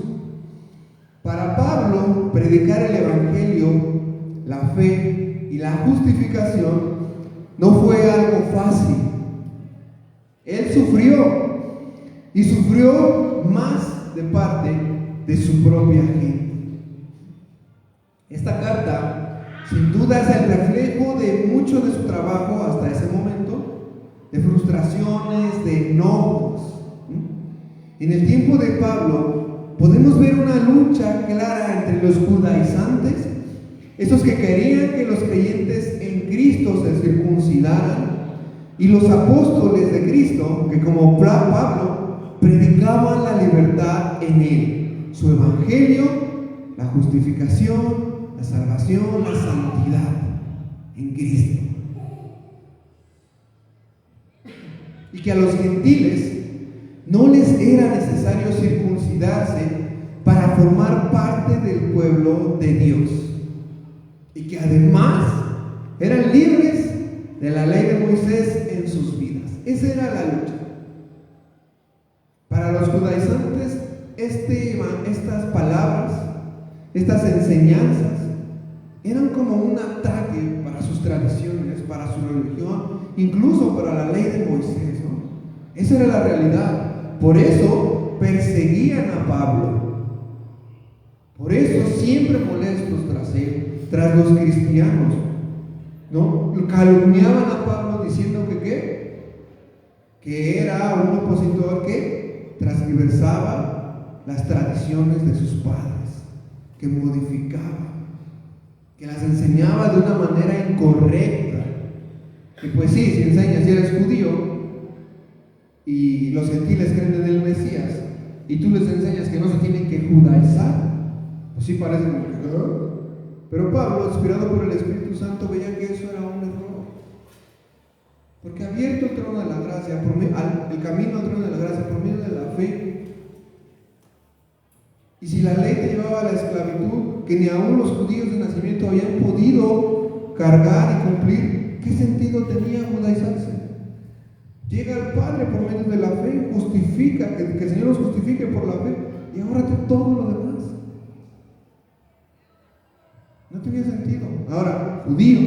S2: Para Pablo, predicar el Evangelio, la fe y la justificación no fue algo fácil. Él sufrió, y sufrió más de parte de su propia gente. Esta carta, sin duda, es el reflejo de mucho de su trabajo hasta ese momento, de frustraciones, de enojos. En el tiempo de Pablo podemos ver una lucha clara entre los judaizantes, esos que querían que los creyentes en Cristo se circuncidaran, y los apóstoles de Cristo, que como Pablo predicaban la libertad en Él, su evangelio, la justificación, la salvación, la santidad en Cristo. Y que a los gentiles no les era necesario circuncidarse para formar parte del pueblo de Dios, y que además eran libres de la ley de Moisés en sus vidas. Esa era la lucha. Para los judaizantes, estas palabras, estas enseñanzas, eran como un ataque para sus tradiciones, para su religión, incluso para la ley de Moisés, ¿no? Esa era la realidad. Por eso perseguían a Pablo. Por eso siempre molestos tras él, tras los cristianos, ¿no? Calumniaban a Pablo diciendo que era un opositor que transversaba las tradiciones de sus padres, que modificaba, que las enseñaba de una manera incorrecta. Y pues sí, si enseñas, si eres judío y los gentiles creen en el Mesías y tú les enseñas que no se tienen que judaizar, pues sí parece como que, ¿no? Pero Pablo, inspirado por el Espíritu Santo, veía que eso era un error, porque abierto el trono de la gracia, el camino al trono de la gracia por medio de la fe. Y si la ley te llevaba a la esclavitud, que ni aún los judíos de nacimiento habían podido cargar y cumplir, ¿qué sentido tenía judaizarse? Llega al Padre por medio de la fe, justifica, que el Señor nos justifique por la fe, y ahórrate todo lo demás. No tenía sentido. Ahora, judío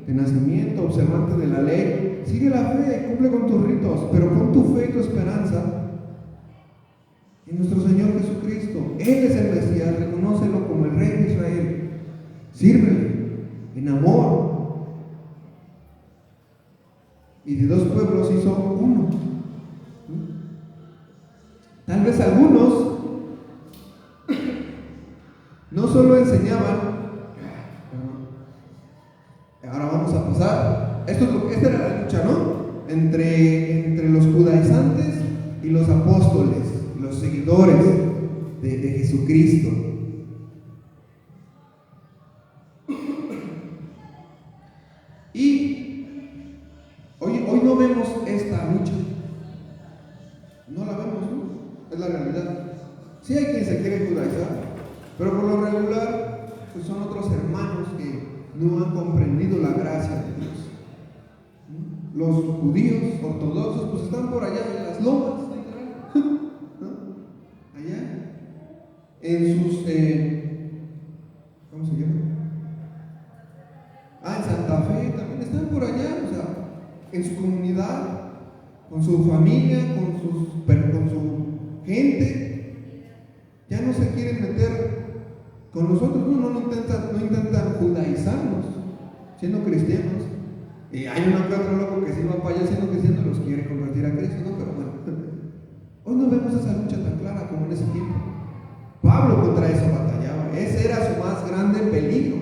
S2: de nacimiento, observante de la ley, sigue la fe, cumple con tus ritos, pero pon tu fe y tu esperanza en nuestro Señor Jesucristo. Él es el Mesías, reconócelo como el Rey de Israel. Sírvele en amor. Y de dos pueblos hizo uno. Tal vez algunos no solo enseñaban. Ahora vamos a pasar. Esta era la lucha, ¿no? Entre los judaizantes y los apóstoles. seguidores de Jesucristo. Y hoy no vemos esta lucha. No la vemos, ¿no? Es la realidad. Sí hay quien se quiere judaizar, pero por lo regular pues son otros hermanos que no han comprendido la gracia de Dios. Los judíos ortodoxos pues están por allá en las lomas, ¿no? Allá en sus ¿cómo se llama? En Santa Fe también están por allá, o sea, en su comunidad, con su familia, con su gente. Ya no se quieren meter con nosotros, no intentan judaizarnos, siendo cristianos. Hay uno que otro loco que se va para allá siendo cristiano y los quiere convertir a Cristo, ¿no? Pero bueno, hoy no vemos esa lucha tan clara como en ese tiempo. Pablo contra eso batallaba, ese era su más grande peligro,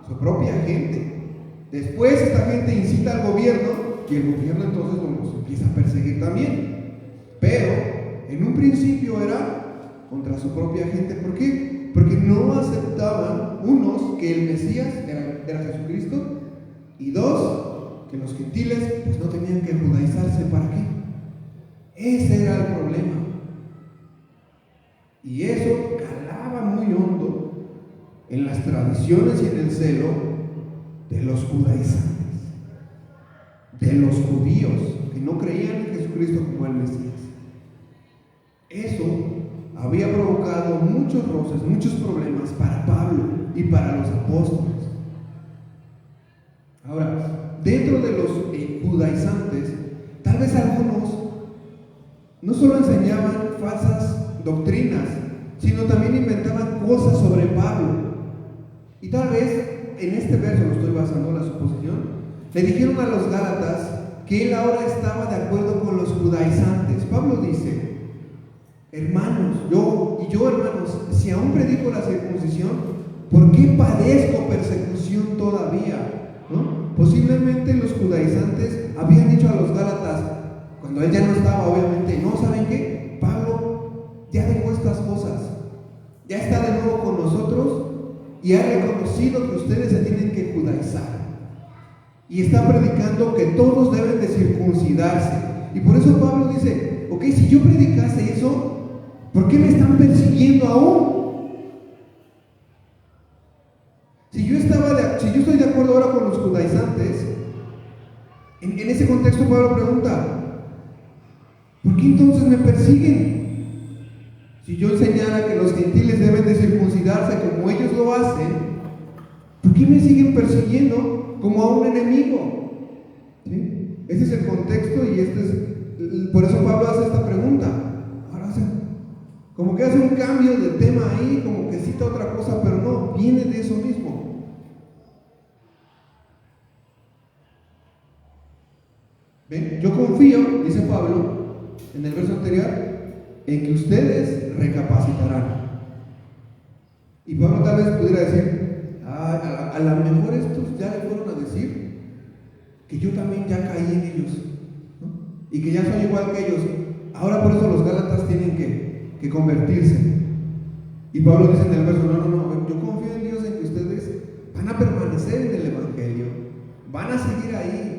S2: su propia gente. Después esta gente incita al gobierno y el gobierno entonces los empieza a perseguir también. Pero en un principio era contra su propia gente. ¿Por qué? Porque no aceptaban, unos, que el Mesías era Jesucristo, y dos, que los gentiles pues no tenían que judaizarse. ¿Para qué? Ese era el problema. Y eso calaba muy hondo en las tradiciones y en el celo de los judaizantes, de los judíos que no creían en Jesucristo como el Mesías. Eso había provocado muchos roces, muchos problemas para Pablo y para los apóstoles. Ahora, dentro de los judaizantes, tal vez algunos no solo enseñaban falsas doctrinas, sino también inventaban cosas sobre Pablo. Y tal vez en este verso, lo estoy basando en la suposición, le dijeron a los gálatas que él ahora estaba de acuerdo con los judaizantes. Pablo dice: hermanos, yo hermanos, si aún predico la circuncisión, ¿por qué padezco persecución todavía? ¿No? Posiblemente los judaizantes habían dicho a los gálatas, cuando él ya no estaba, obviamente, no, ¿saben qué? Pablo ya dejó estas cosas, ya está de nuevo con nosotros y ha reconocido que ustedes se tienen que judaizar. Y está predicando que todos deben de circuncidarse. Y por eso Pablo dice: ok, si yo predicase eso, ¿por qué me están persiguiendo aún? Si yo estoy de acuerdo ahora con los judaizantes, en ese contexto Pablo pregunta: ¿por qué entonces me persiguen? Si yo enseñara que los gentiles deben de circuncidarse como ellos lo hacen, ¿por qué me siguen persiguiendo como a un enemigo? ¿Sí? Ese es el contexto y por eso Pablo hace esta pregunta. Ahora como que hace un cambio de tema ahí, como que cita otra cosa, pero no, viene de eso mismo. ¿Ven? Yo confío, dice Pablo en el verso anterior, en que ustedes recapacitarán. Y Pablo tal vez pudiera decir: a lo mejor estos ya le fueron a decir que yo también ya caí en ellos, ¿no? Y que ya soy igual que ellos. Ahora por eso los gálatas tienen que convertirse. Y Pablo dice en el verso: no, yo confío en Dios en que ustedes van a permanecer en el evangelio, van a seguir ahí.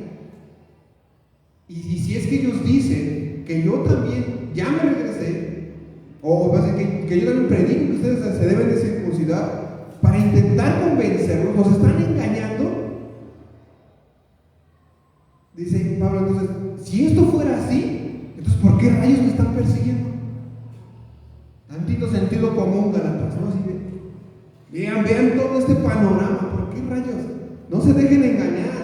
S2: Y si es que ellos dicen que yo también ya me regresé, o que yo también predico que ustedes se deben de circuncidar, para intentar convencerlos, los están engañando. Dice Pablo entonces: si esto fuera así, entonces ¿por qué rayos me están persiguiendo? Tantito sentido común, Gálatas, ¿no? Así vean todo este panorama. ¿Por qué rayos? No se dejen engañar.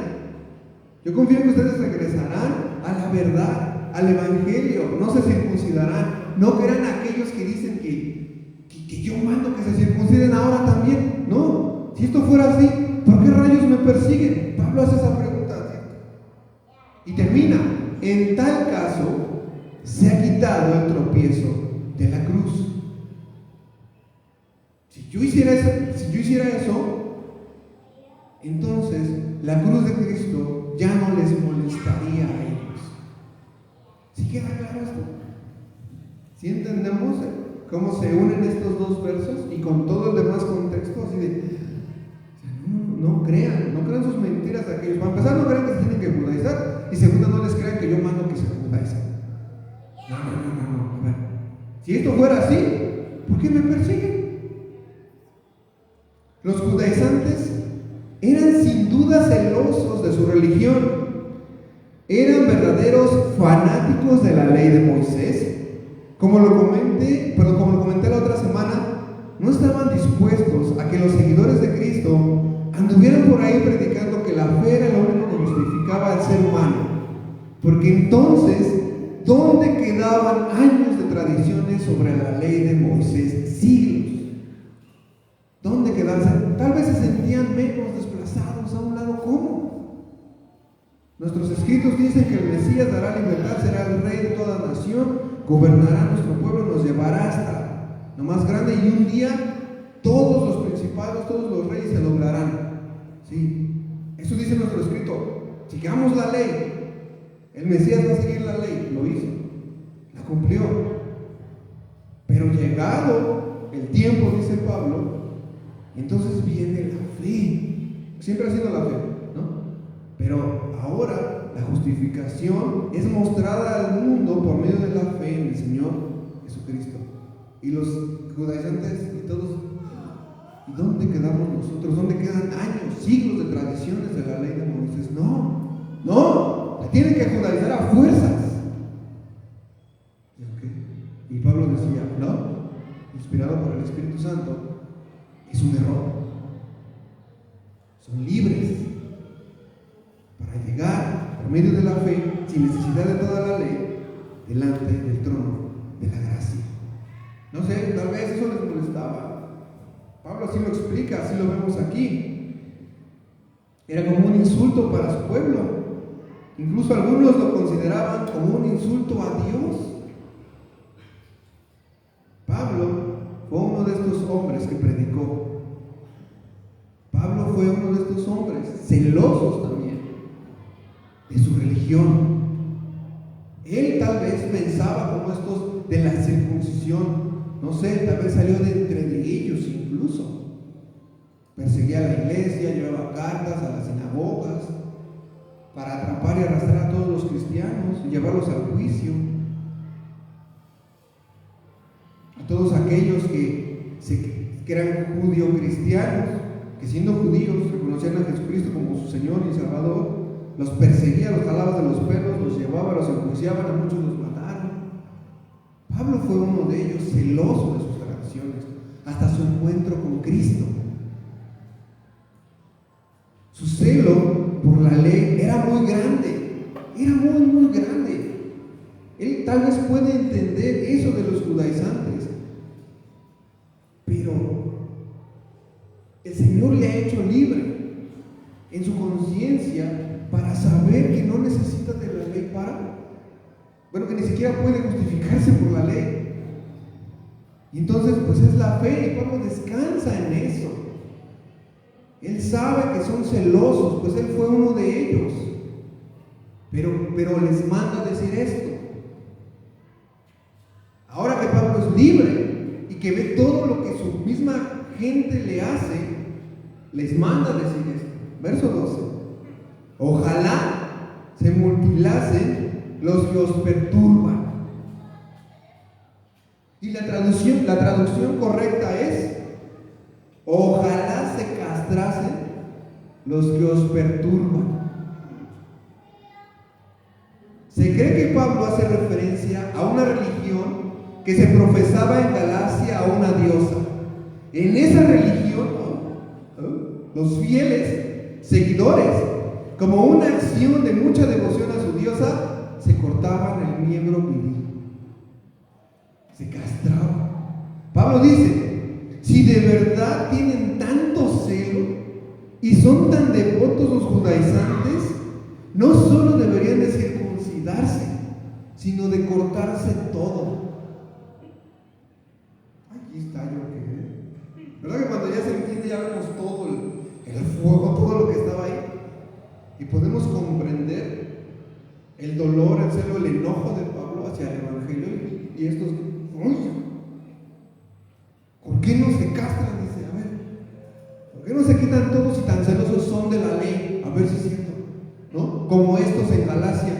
S2: Yo confío en que ustedes regresarán a la verdad, al evangelio, no se circuncidarán. No crean aquellos que dicen que yo mando que se circunciden ahora también. No, si esto fuera así, ¿por qué rayos me persiguen? Pablo hace esa pregunta y termina: en tal caso se ha quitado el tropiezo de la cruz. Si yo hiciera eso, entonces la cruz de Cristo ya no les molestaría a ellos. ¿Sí queda claro esto? ¿Sí entendemos cómo se unen estos dos versos y con todo el demás contexto, así de, no crean sus mentiras de aquellos. Para empezar, no crean que se tienen que judaizar, y segunda, no les crean que yo mando que se judaicen. No, a ver, si esto fuera así, ¿por qué me persiguen? Los judaizantes eran sin duda celosos de su religión, eran verdaderos fanáticos de la ley de Moisés. Como lo comenté la otra semana, no estaban dispuestos a que los seguidores de Cristo anduvieran por ahí predicando que la fe era lo único que justificaba al ser humano, porque entonces, ¿dónde quedaban años de tradiciones sobre la ley de Moisés? Siglos. ¿Dónde quedaban? Tal vez se sentían menos desplazados a un lado. ¿Cómo? Nuestros escritos dicen que el Mesías dará libertad, será el rey de toda nación, gobernará nuestro pueblo, nos llevará hasta lo más grande, y un día todos los principados, todos los reyes se doblarán. ¿Sí? Eso dice nuestro escrito. Sigamos la ley. El Mesías va a seguir la ley. Lo hizo, la cumplió. Pero llegado el tiempo, dice Pablo, entonces viene la fe. Siempre ha sido la fe, ¿no? Pero ahora la justificación es mostrada al mundo por medio de la fe en el Señor Jesucristo. Y los judaizantes y todos, ¿y dónde quedamos nosotros? ¿Dónde quedan años, siglos de tradiciones de la ley de Moisés? No, la tienen que judaizar a fuerzas. Y Pablo decía, no, inspirado por el Espíritu Santo, es un error. Son libres para llegar por medio de la fe, sin necesidad de toda la ley, delante del trono de la gracia. No sé, tal vez eso les molestaba. Pablo así lo explica, así lo vemos aquí. Era como un insulto para su pueblo. Incluso algunos lo consideraban como un insulto a Dios. Pablo fue uno de estos hombres que predicó. Pablo fue uno de estos hombres celosos también de su religión. Él tal vez pensaba como estos de la circuncisión. No sé, tal vez salió de entre ellos incluso. Perseguía a la iglesia, llevaba cartas a las sinagogas para atrapar y arrastrar a todos los cristianos y llevarlos al juicio. A todos aquellos que eran judío-cristianos, que siendo judíos reconocían a Jesucristo como su Señor y Salvador, los perseguía, los jalaba de los pelos, los llevaba, los enjuiciaban, a muchos los mataron. Pablo fue uno de ellos, celoso de sus tradiciones, hasta su encuentro con Cristo. Su celo por la ley era muy grande, era muy grande. Él tal vez puede entender eso de los judaizantes, pero el Señor le ha hecho libre en su conciencia para saber que no necesita de la ley que ni siquiera puede justificarse por la ley. Y entonces pues es la fe, y Pablo descansa en eso. Él sabe que son celosos, pues él fue uno de ellos, pero les manda a decir esto. Ahora que Pablo es libre y que ve todo lo que su misma gente le hace, les manda a decir esto. Verso 12. Ojalá se mutilasen los que os perturban. Y la traducción correcta es: ojalá se castrasen los que os perturban. Se cree que Pablo hace referencia a una religión que se profesaba en Galacia a una diosa. En esa religión, los fieles seguidores, como una acción de mucha devoción a su diosa, se cortaban el miembro viril, se castraban. Pablo dice: si de verdad tienen tanto celo y son tan devotos los judaizantes, no solo deberían de circuncidarse, sino de cortarse todo. Aquí está yo que, ¿verdad que cuando ya se entiende ya vemos todo el fuego, todo lo que estaba ahí, y podemos comprender el dolor, el celo, el enojo de Pablo hacia el Evangelio y estos, qué no se castran? Dice, a ver, ¿por qué no se quitan todos y tan celosos son de la ley? A ver si es cierto, ¿no? Como estos en Galacia,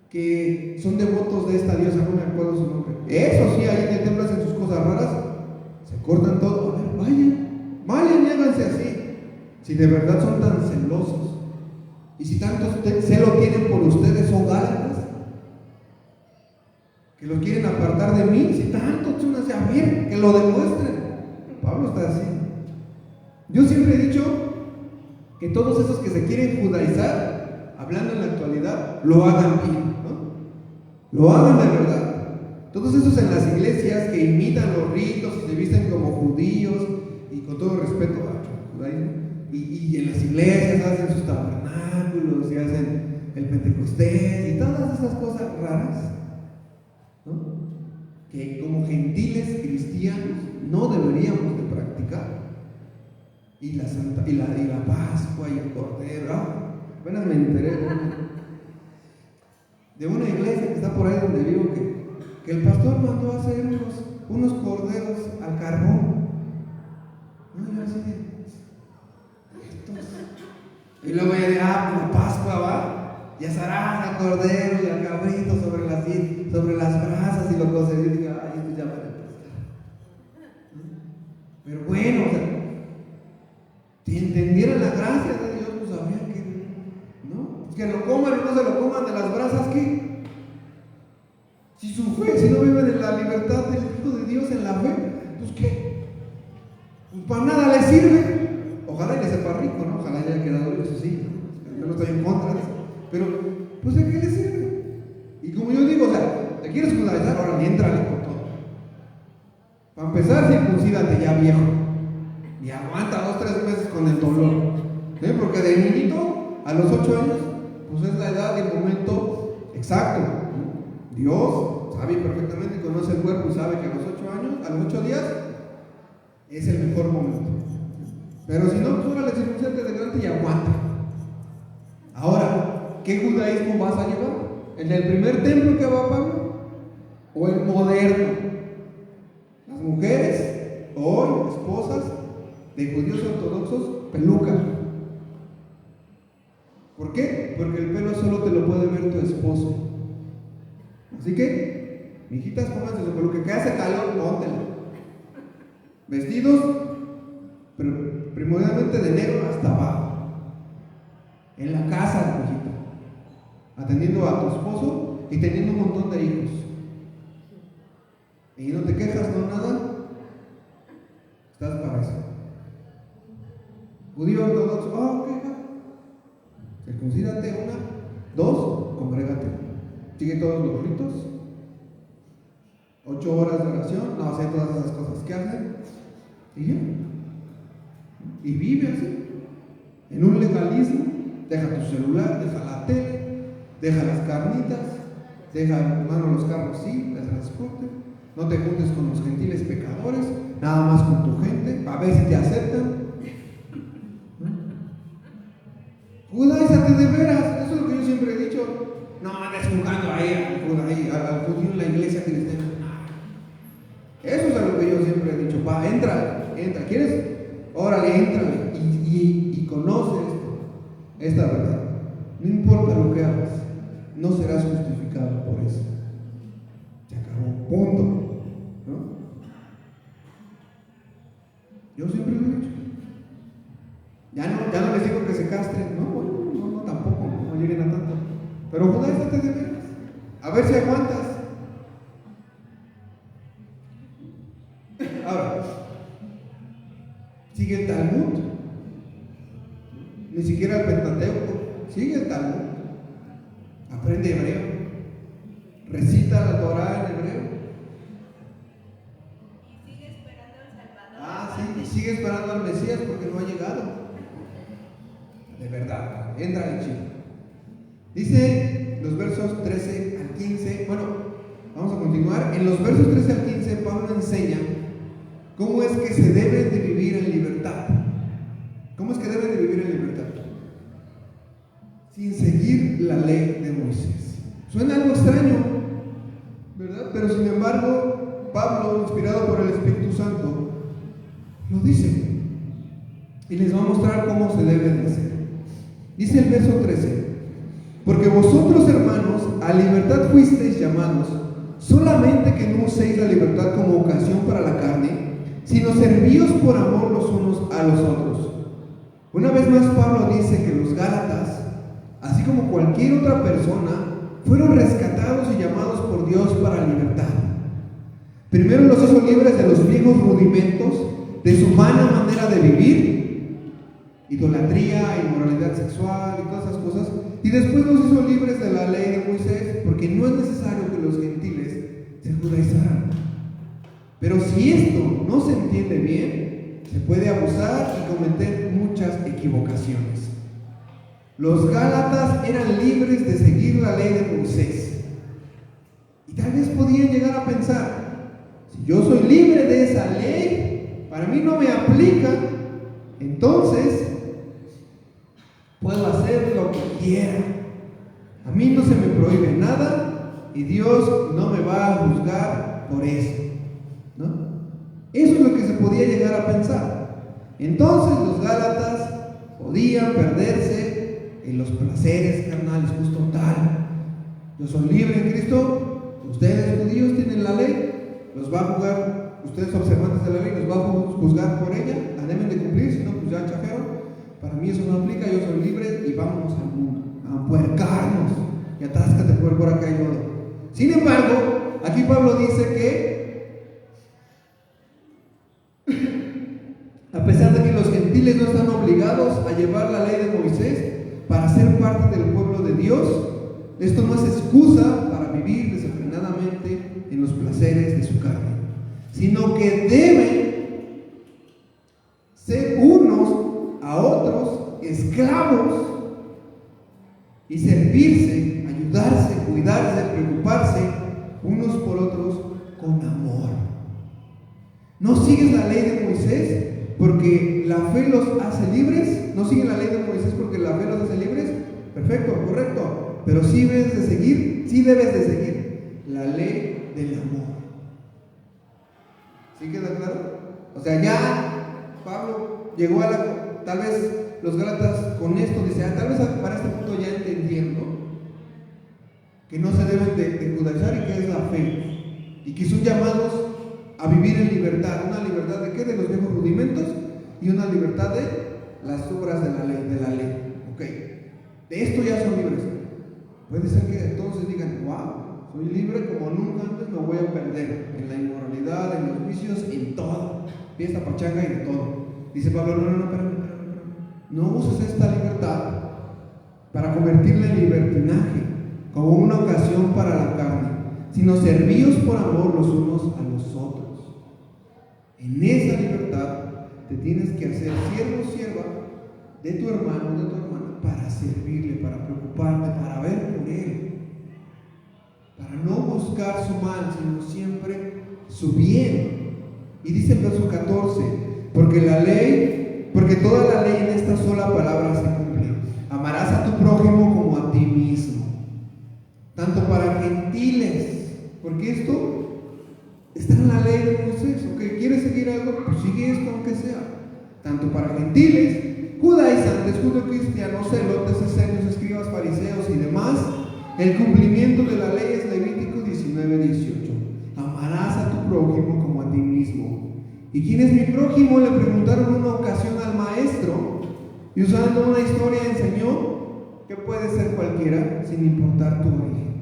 S2: que son devotos de esta diosa, no me acuerdo su nombre. Eso sí, ahí en el templo hacen sus cosas raras, se cortan todo. A ver, vayan y háganse así. Si de verdad son tan celosos, y si tanto celo tienen por ustedes, son gálatas, que los quieren apartar de mí. Si tanto son así, a ver, que lo demuestren. Pablo está así. Yo siempre he dicho que todos esos que se quieren judaizar, hablando en la actualidad, lo hagan bien, ¿no? Lo hagan de verdad. Todos esos en las iglesias que imitan los ritos y se visten como judíos, y con todo respeto al judaísmo, y en las iglesias hacen sus tabernáculos y hacen el Pentecostés y todas esas cosas raras, ¿no? Que como gentiles cristianos no deberíamos de practicar. Y la Pascua y el Cordero. Apenas me enteré de una iglesia que está por ahí donde vivo, que el pastor mandó a hacer unos corderos al carbón. No, yo así de estos. Y luego ya de la Pascua va, y asarás al cordero y al cabrito sobre las brasas y lo cocerás. Y digo, ay, esto ya vale pescar. Pero bueno, o sea, si entendieran la gracia de Dios, pues sabrían que no. Pues que lo coman y no se lo coman de las brasas, ¿qué? Si no viven en la libertad del Hijo de Dios en la fe, pues ¿qué? Pues para nada les sirve. Ojalá y le sepa rico, ¿no? Ojalá haya quedado eso sí, ¿no? Yo no estoy en contra de eso. Pero, pues ¿de qué le sirve? Y como yo digo, o sea, ¿te quieres judaizar? Ahora, éntrale con todo. Para empezar, circuncídate ya viejo. Y aguanta 2-3 meses con el dolor. ¿Sí? Porque de niñito, a los 8 años, pues es la edad y el momento exacto. Dios sabe perfectamente, conoce el cuerpo y sabe que a los 8 años, a los 8 días, es el mejor momento. Pero si no, pues ahora le circuncídate de grande y aguanta. Ahora, ¿qué judaísmo vas a llevar? ¿El del primer templo que va a Pablo? ¿O el moderno? Las mujeres, hoy, esposas de judíos ortodoxos, peluca. ¿Por qué? Porque el pelo solo te lo puede ver tu esposo. Así que, mijitas, pónganse su peluca. Que hace calor, póntela. Vestidos, pero primordialmente de negro hasta abajo. En la casa, mijita, atendiendo a tu esposo y teniendo un montón de hijos. Y no te quejas, no nada. Estás para eso. Judío ortodoxo, ok, circuncídate 1, 2, congrégate. Sigue todos los ritos. 8 horas de oración, no hace todas esas cosas que hacen. Y ya. Y vive así. En un legalismo. Deja tu celular, deja la tele, deja las carnitas, deja, hermano, los carros sí, el transporte. No te juntes con los gentiles pecadores, nada más con tu gente, a ver si te aceptan. Judaízate de veras, eso es lo que yo siempre he dicho. No andes jugando ahí al judío en la iglesia cristiana. Eso es lo que yo siempre he dicho. Va, entra, ¿quieres? Órale, entra y conoce esta verdad. No importa lo que hagas, no serás justificado por eso. Se acabó, punto. ¿No? Yo siempre lo he dicho. Ya no les digo que se castren, no, tampoco, no lleguen a tanto. Pero judaízate de veras, a ver si aguantas. Ahora, sigue el Talmud, ni siquiera el Pentateuco, sigue el Talmud, aprende hebreo, recita la Torah en hebreo.
S3: Y sigue esperando al Salvador.
S2: Sí, y sigue esperando al Mesías porque no ha llegado. De verdad, entra en chico. Dice los versos 13 al 15, bueno, vamos a continuar. En los versos 13 al 15, Pablo enseña cómo es que se debe de vivir en libertad. ¿Cómo es que debe de vivir en libertad? Sin seguir la ley de Moisés. Suena algo extraño, ¿verdad? Pero sin embargo, Pablo, inspirado por el Espíritu Santo, lo dice. Y les va a mostrar cómo se debe de hacer. Dice el verso 13: porque vosotros, hermanos, a libertad fuisteis llamados, solamente que no uséis la libertad como ocasión para la carne, sino servíos por amor los unos a los otros. Una vez más Pablo dice que los Gálatas, así como cualquier otra persona, fueron rescatados y llamados por Dios para libertad. Primero los hizo libres de los viejos rudimentos, de su vana manera de vivir, idolatría, inmoralidad sexual y todas esas cosas, y después los hizo libres de la ley de Moisés, porque no es necesario que los gentiles se judaizaran. Pero si esto no se entiende bien, se puede abusar y cometer muchas equivocaciones. Los Gálatas eran libres de seguir la ley de Moisés, y tal vez podían llegar a pensar: si yo soy libre de esa ley, para mí no me aplica, entonces puedo hacer lo que quiera. A mí no se me prohíbe nada y Dios no me va a juzgar por eso, ¿no? Eso es lo que se podía llegar a pensar. Entonces los Gálatas podían perderse en los placeres carnales, justo tal. Yo soy libre en Cristo, ustedes judíos tienen la ley, los va a juzgar, ustedes observantes de la ley, los va a juzgar por ella, la deben de cumplir, si no, pues ya chajeron. Para mí eso no aplica, yo soy libre y vámonos al mundo, a puercarnos y atáscate por acá y todo. Sin embargo, aquí Pablo dice que a pesar de que los gentiles no están obligados a llevar la ley de Moisés para ser parte del pueblo de Dios, esto no es excusa para vivir desenfrenadamente en los placeres de su carne, sino que deben ser unos a otros esclavos y servirse, ayudarse, cuidarse, preocuparse unos por otros con amor. No sigues la ley de Moisés porque la fe los hace libres. No siguen la ley de Moisés porque la fe los hace libres. Perfecto, correcto. Pero sí debes de seguir la ley del amor. ¿Sí queda claro? O sea, ya Pablo llegó a la... Tal vez los Gálatas con esto dicen, tal vez para este punto ya entendiendo que no se deben de judaizar y que es la fe, y que son llamados a vivir en libertad. ¿Una libertad de qué? De los viejos rudimentos, y una libertad de las obras de la ley. Ok, de esto ya son libres. Puede ser que entonces digan, wow, soy libre como nunca antes, me voy a perder en la inmoralidad, en los vicios, en todo, fiesta, pachanga y de todo. Dice Pablo, no uses esta libertad para convertirla en libertinaje, como una ocasión para la carne, sino servíos por amor los unos a los otros. En esa libertad te tienes que hacer siervo o sierva de tu hermano o de tu hermana para servirle, para preocuparte, para ver por él, para no buscar su mal, sino siempre su bien. Y dice el verso 14, porque toda la ley en esta sola palabra se cumple: amarás a tu prójimo como a ti mismo. Tanto para gentiles, porque esto está en la ley de Moisés. ¿Ok? ¿Quieres seguir algo? Pues sigue esto aunque sea. Tanto para gentiles, judaizantes, judeocristianos, celotes, esenios, escribas, fariseos y demás. El cumplimiento de la ley es Levítico 19:18. Amarás a tu prójimo como a ti mismo. ¿Y quién es mi prójimo?, le preguntaron una ocasión al maestro, y usando una historia enseñó que puede ser cualquiera sin importar tu origen.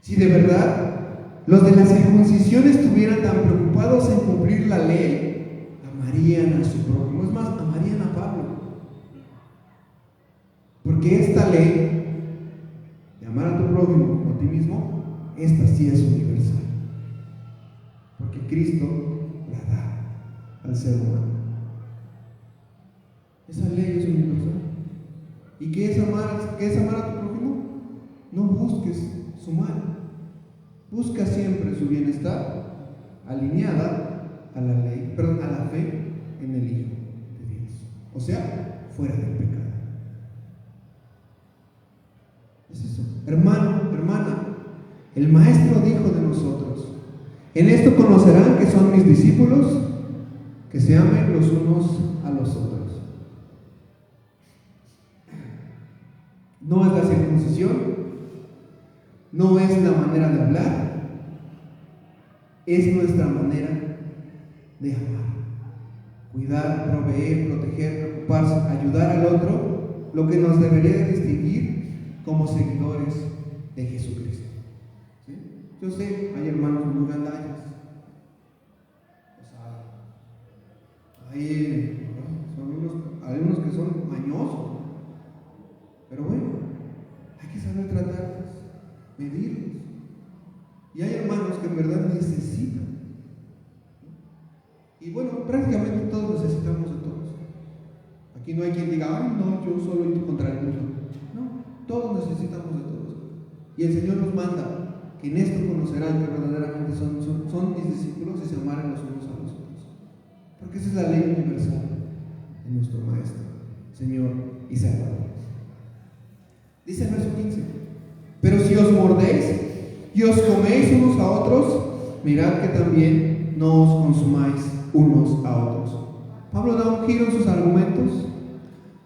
S2: Si de verdad los de la circuncisión estuvieran tan preocupados en cumplir la ley, amarían a su prójimo. Es más, amarían a Pablo. Porque esta ley de amar a tu prójimo como a ti mismo, esta sí es universal, porque Cristo la da al ser humano. Esa ley es universal. ¿Y qué es amar a tu prójimo? No busques su mal, busca siempre su bienestar, alineada a la ley, a la fe en el Hijo de Dios, o sea, fuera del pecado. Es eso. Hermano, hermana, El Maestro dijo de nosotros: en esto conocerán que son mis discípulos, que se amen los unos a los otros. No es la circuncisión, no es la manera de hablar, es nuestra manera de amar, cuidar, proveer, proteger, preocuparse, ayudar al otro, lo que nos debería de distinguir como seguidores de Jesucristo. ¿Sí? Yo sé, hay hermanos muy gandallas, hay unos que son mañosos, pero bueno, hay que saber tratarlos, medirlos. Y hay hermanos que en verdad necesitan. Y bueno, prácticamente todos necesitamos de todos. Aquí no hay quien diga: ay, no, yo solo y tú contra el mundo. No, todos necesitamos de todos. Y el Señor nos manda que en esto conocerán que verdaderamente son mis discípulos y se amarán los unos a los otros. Porque esa es la ley universal de nuestro Maestro, Señor y Salvador. Dice el verso 15: pero si os mordéis y os coméis unos a otros, mirad que también no os consumáis unos a otros. Pablo da un giro en sus argumentos,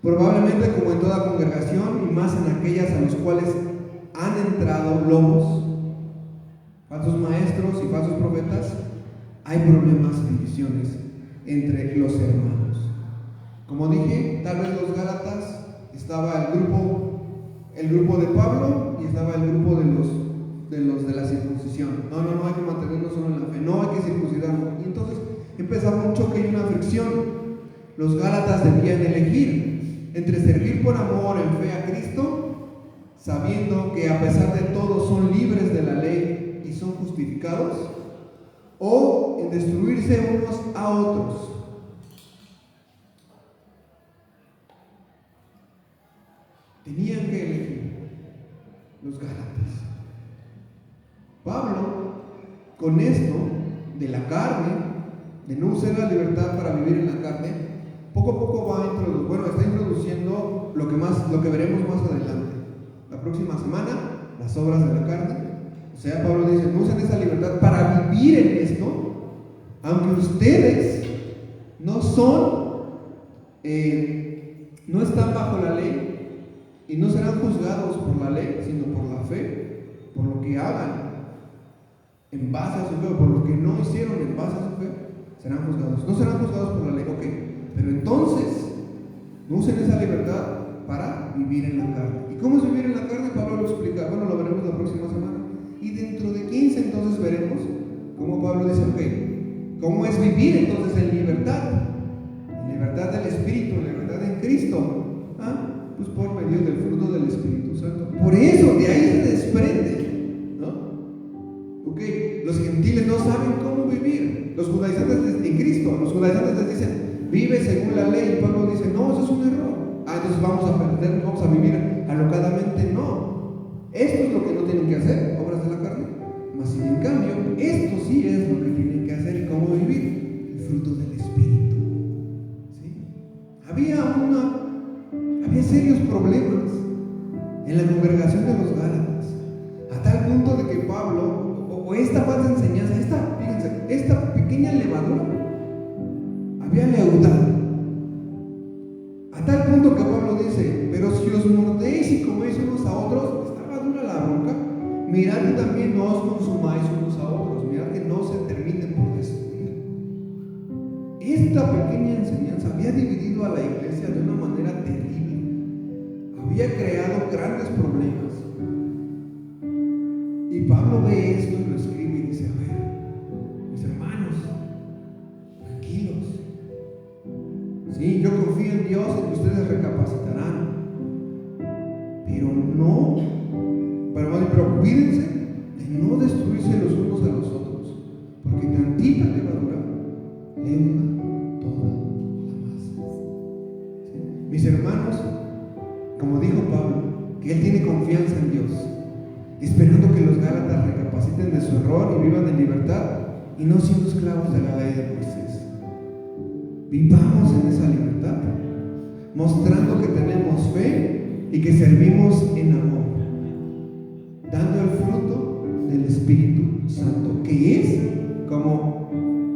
S2: probablemente como en toda congregación y más en aquellas a las cuales han entrado lobos, falsos maestros y falsos profetas. Hay problemas y divisiones entre los hermanos. Como dije, tal vez los Gálatas estaba el grupo de Pablo y estaba el grupo de los de la circuncisión. No, hay que mantenernos solo en la fe, no hay que circuncidarnos. Y entonces empezaba un choque y una fricción. Los Gálatas debían elegir entre servir por amor en fe a Cristo, sabiendo que a pesar de todo son libres de la ley y son justificados, o en destruirse unos a otros. Tenían que elegir los Gálatas. Pablo, con esto de la carne, de no usar la libertad para vivir en la carne, poco a poco está introduciendo lo que veremos más adelante. La próxima semana, las obras de la carne. O sea, Pablo dice: no usen esa libertad para vivir en esto, aunque ustedes no están bajo la ley y no serán juzgados por la ley, sino por la fe, por lo que hagan en base a su fe, o por lo que no hicieron en base a su fe, serán juzgados. No serán juzgados por la ley, ok, pero entonces no usen esa libertad para vivir en la carne. ¿Y cómo es vivir en la carne? Pablo lo explica, lo veremos la próxima semana. Y dentro de 15 entonces veremos cómo Pablo dice: ok, ¿cómo es vivir entonces en libertad? En libertad del Espíritu, en libertad en Cristo. Pues por medio del fruto del Espíritu Santo. Por eso, de ahí se desprende, ¿no? Ok, los gentiles no saben cómo vivir. Los judaizantes en Cristo, los judaizantes les dicen: vive según la ley. Y Pablo dice: no, eso es un error. Entonces vamos a vivir alocadamente. No, esto es lo que no tienen que hacer, obras de la carne. Mas sin en cambio, esto sí es lo que tienen que hacer. ¿Y cómo vivir? El fruto del Espíritu. ¿Sí? Había serios problemas en la congregación de los Gálatas, a tal punto de que Pablo, o esta falsa enseñanza, esta pequeña levadura, había leudado, a tal punto que Pablo dice: pero si os mordéis y coméis unos a otros, estaba dura la bronca, mirad que también no os consumáis unos a otros, mirad que no se terminen por destruir. Esta pequeña enseñanza había dividido a la iglesia de una manera terrible, había creado grandes problemas. Y Pablo ve esto y lo escribe y dice: a ver, mis hermanos, tranquilos. Sí, yo confío en Dios y que ustedes recapacitarán, pero cuídense de no destruirse los unos a los otros, porque tantita levadura leuda toda la masa. ¿Sí? Mis hermanos, como dijo Pablo, que él tiene confianza en Dios, esperando que los Gálatas recapaciten de su error y vivan en libertad y no siendo esclavos de la ley de Moisés. Vivamos en esa libertad, mostrando que tenemos fe y que servimos en amor, dando el fruto del Espíritu Santo, que es como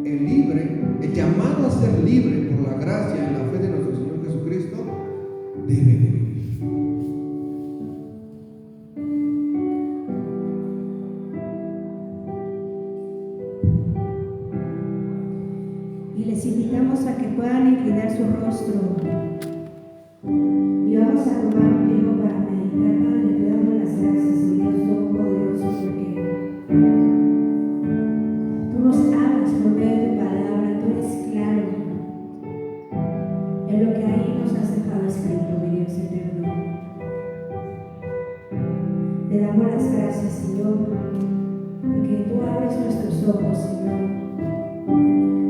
S2: el libre, el llamado a ser libre por la gracia en la fe de nuestro Señor Jesucristo, debe de vivir.
S1: Y les invitamos a que puedan inclinar su rostro. Y vamos a tomar un tiempo para meditar. Padre, te damos las gracias, mi Dios Todopoderoso, porque tú nos hablas por medio de tu palabra, tú eres claro en lo que ahí nos has dejado escrito, mi Dios eterno. Te damos las gracias, Señor, porque tú abres nuestros ojos, Señor.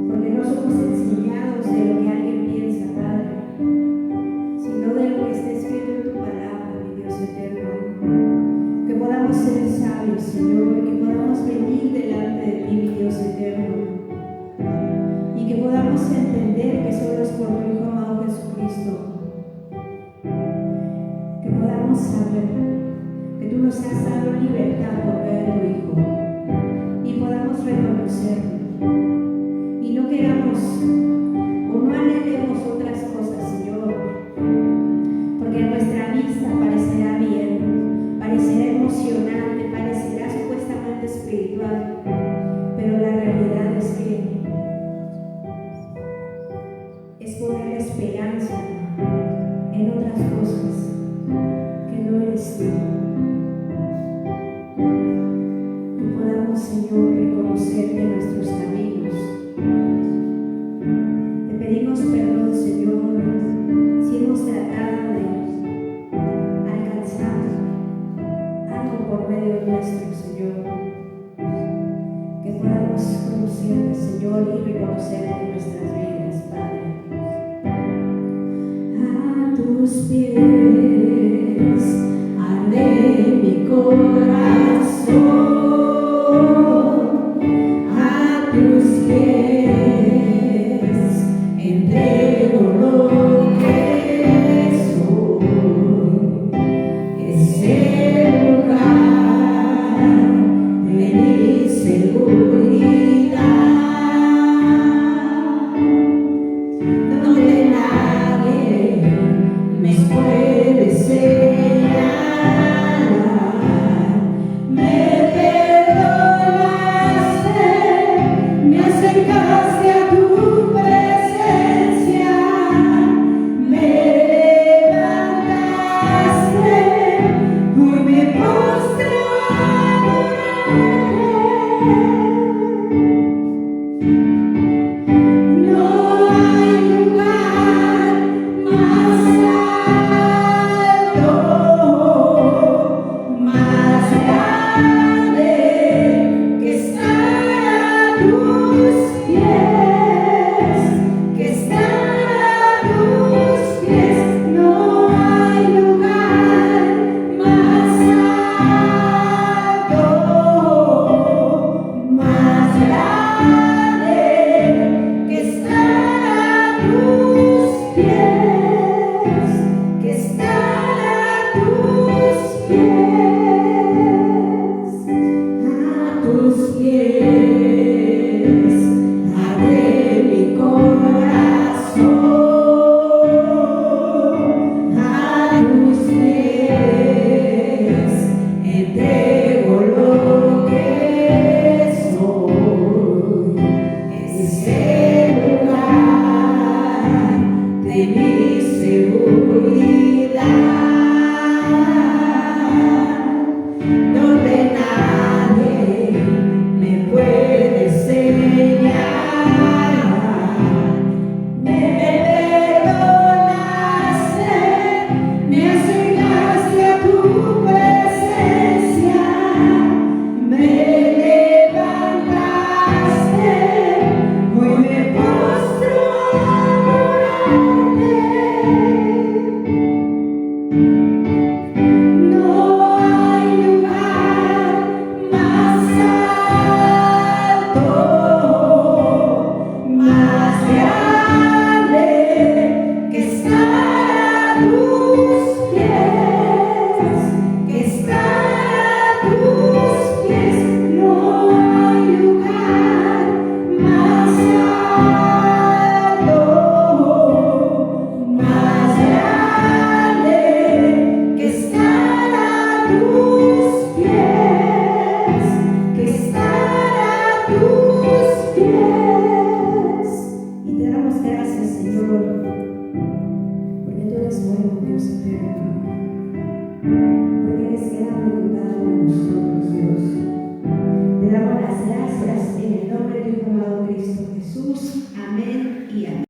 S1: Porque no somos enseñados de lo que alguien piensa, Padre, sino de lo que está escrito en tu palabra, mi Dios eterno. Que podamos ser sabios, Señor, y que podamos venir delante de ti, mi Dios eterno. Y que podamos entender que solo es por tu Hijo amado Jesucristo. Que podamos saber que tú nos has dado libertad por medio de tu Hijo. Y podamos reconocerlo. Y no queramos o no anhelemos otras cosas, Señor, porque a nuestra vista parecerá bien, parecerá emocionante, parecerá supuestamente espiritual, pero la realidad es que es poner la esperanza en otras cosas que no eres tú. Que podamos, Señor, reconocer de nuestros caminos. Te pedimos perdón, Señor, si hemos tratado de alcanzar algo por medio nuestro, Señor. Que podamos conocerte, Señor, y reconocerte en nuestras vidas, Padre. A tus pies arde mi corazón. A tus pies entrego lo que soy. Es el lugar de mi seguridad, donde nadie me puede
S4: porque eres grande en cada uno de nosotros, Dios. Te damos las gracias en el nombre de tu amado Cristo Jesús. Amén y amén.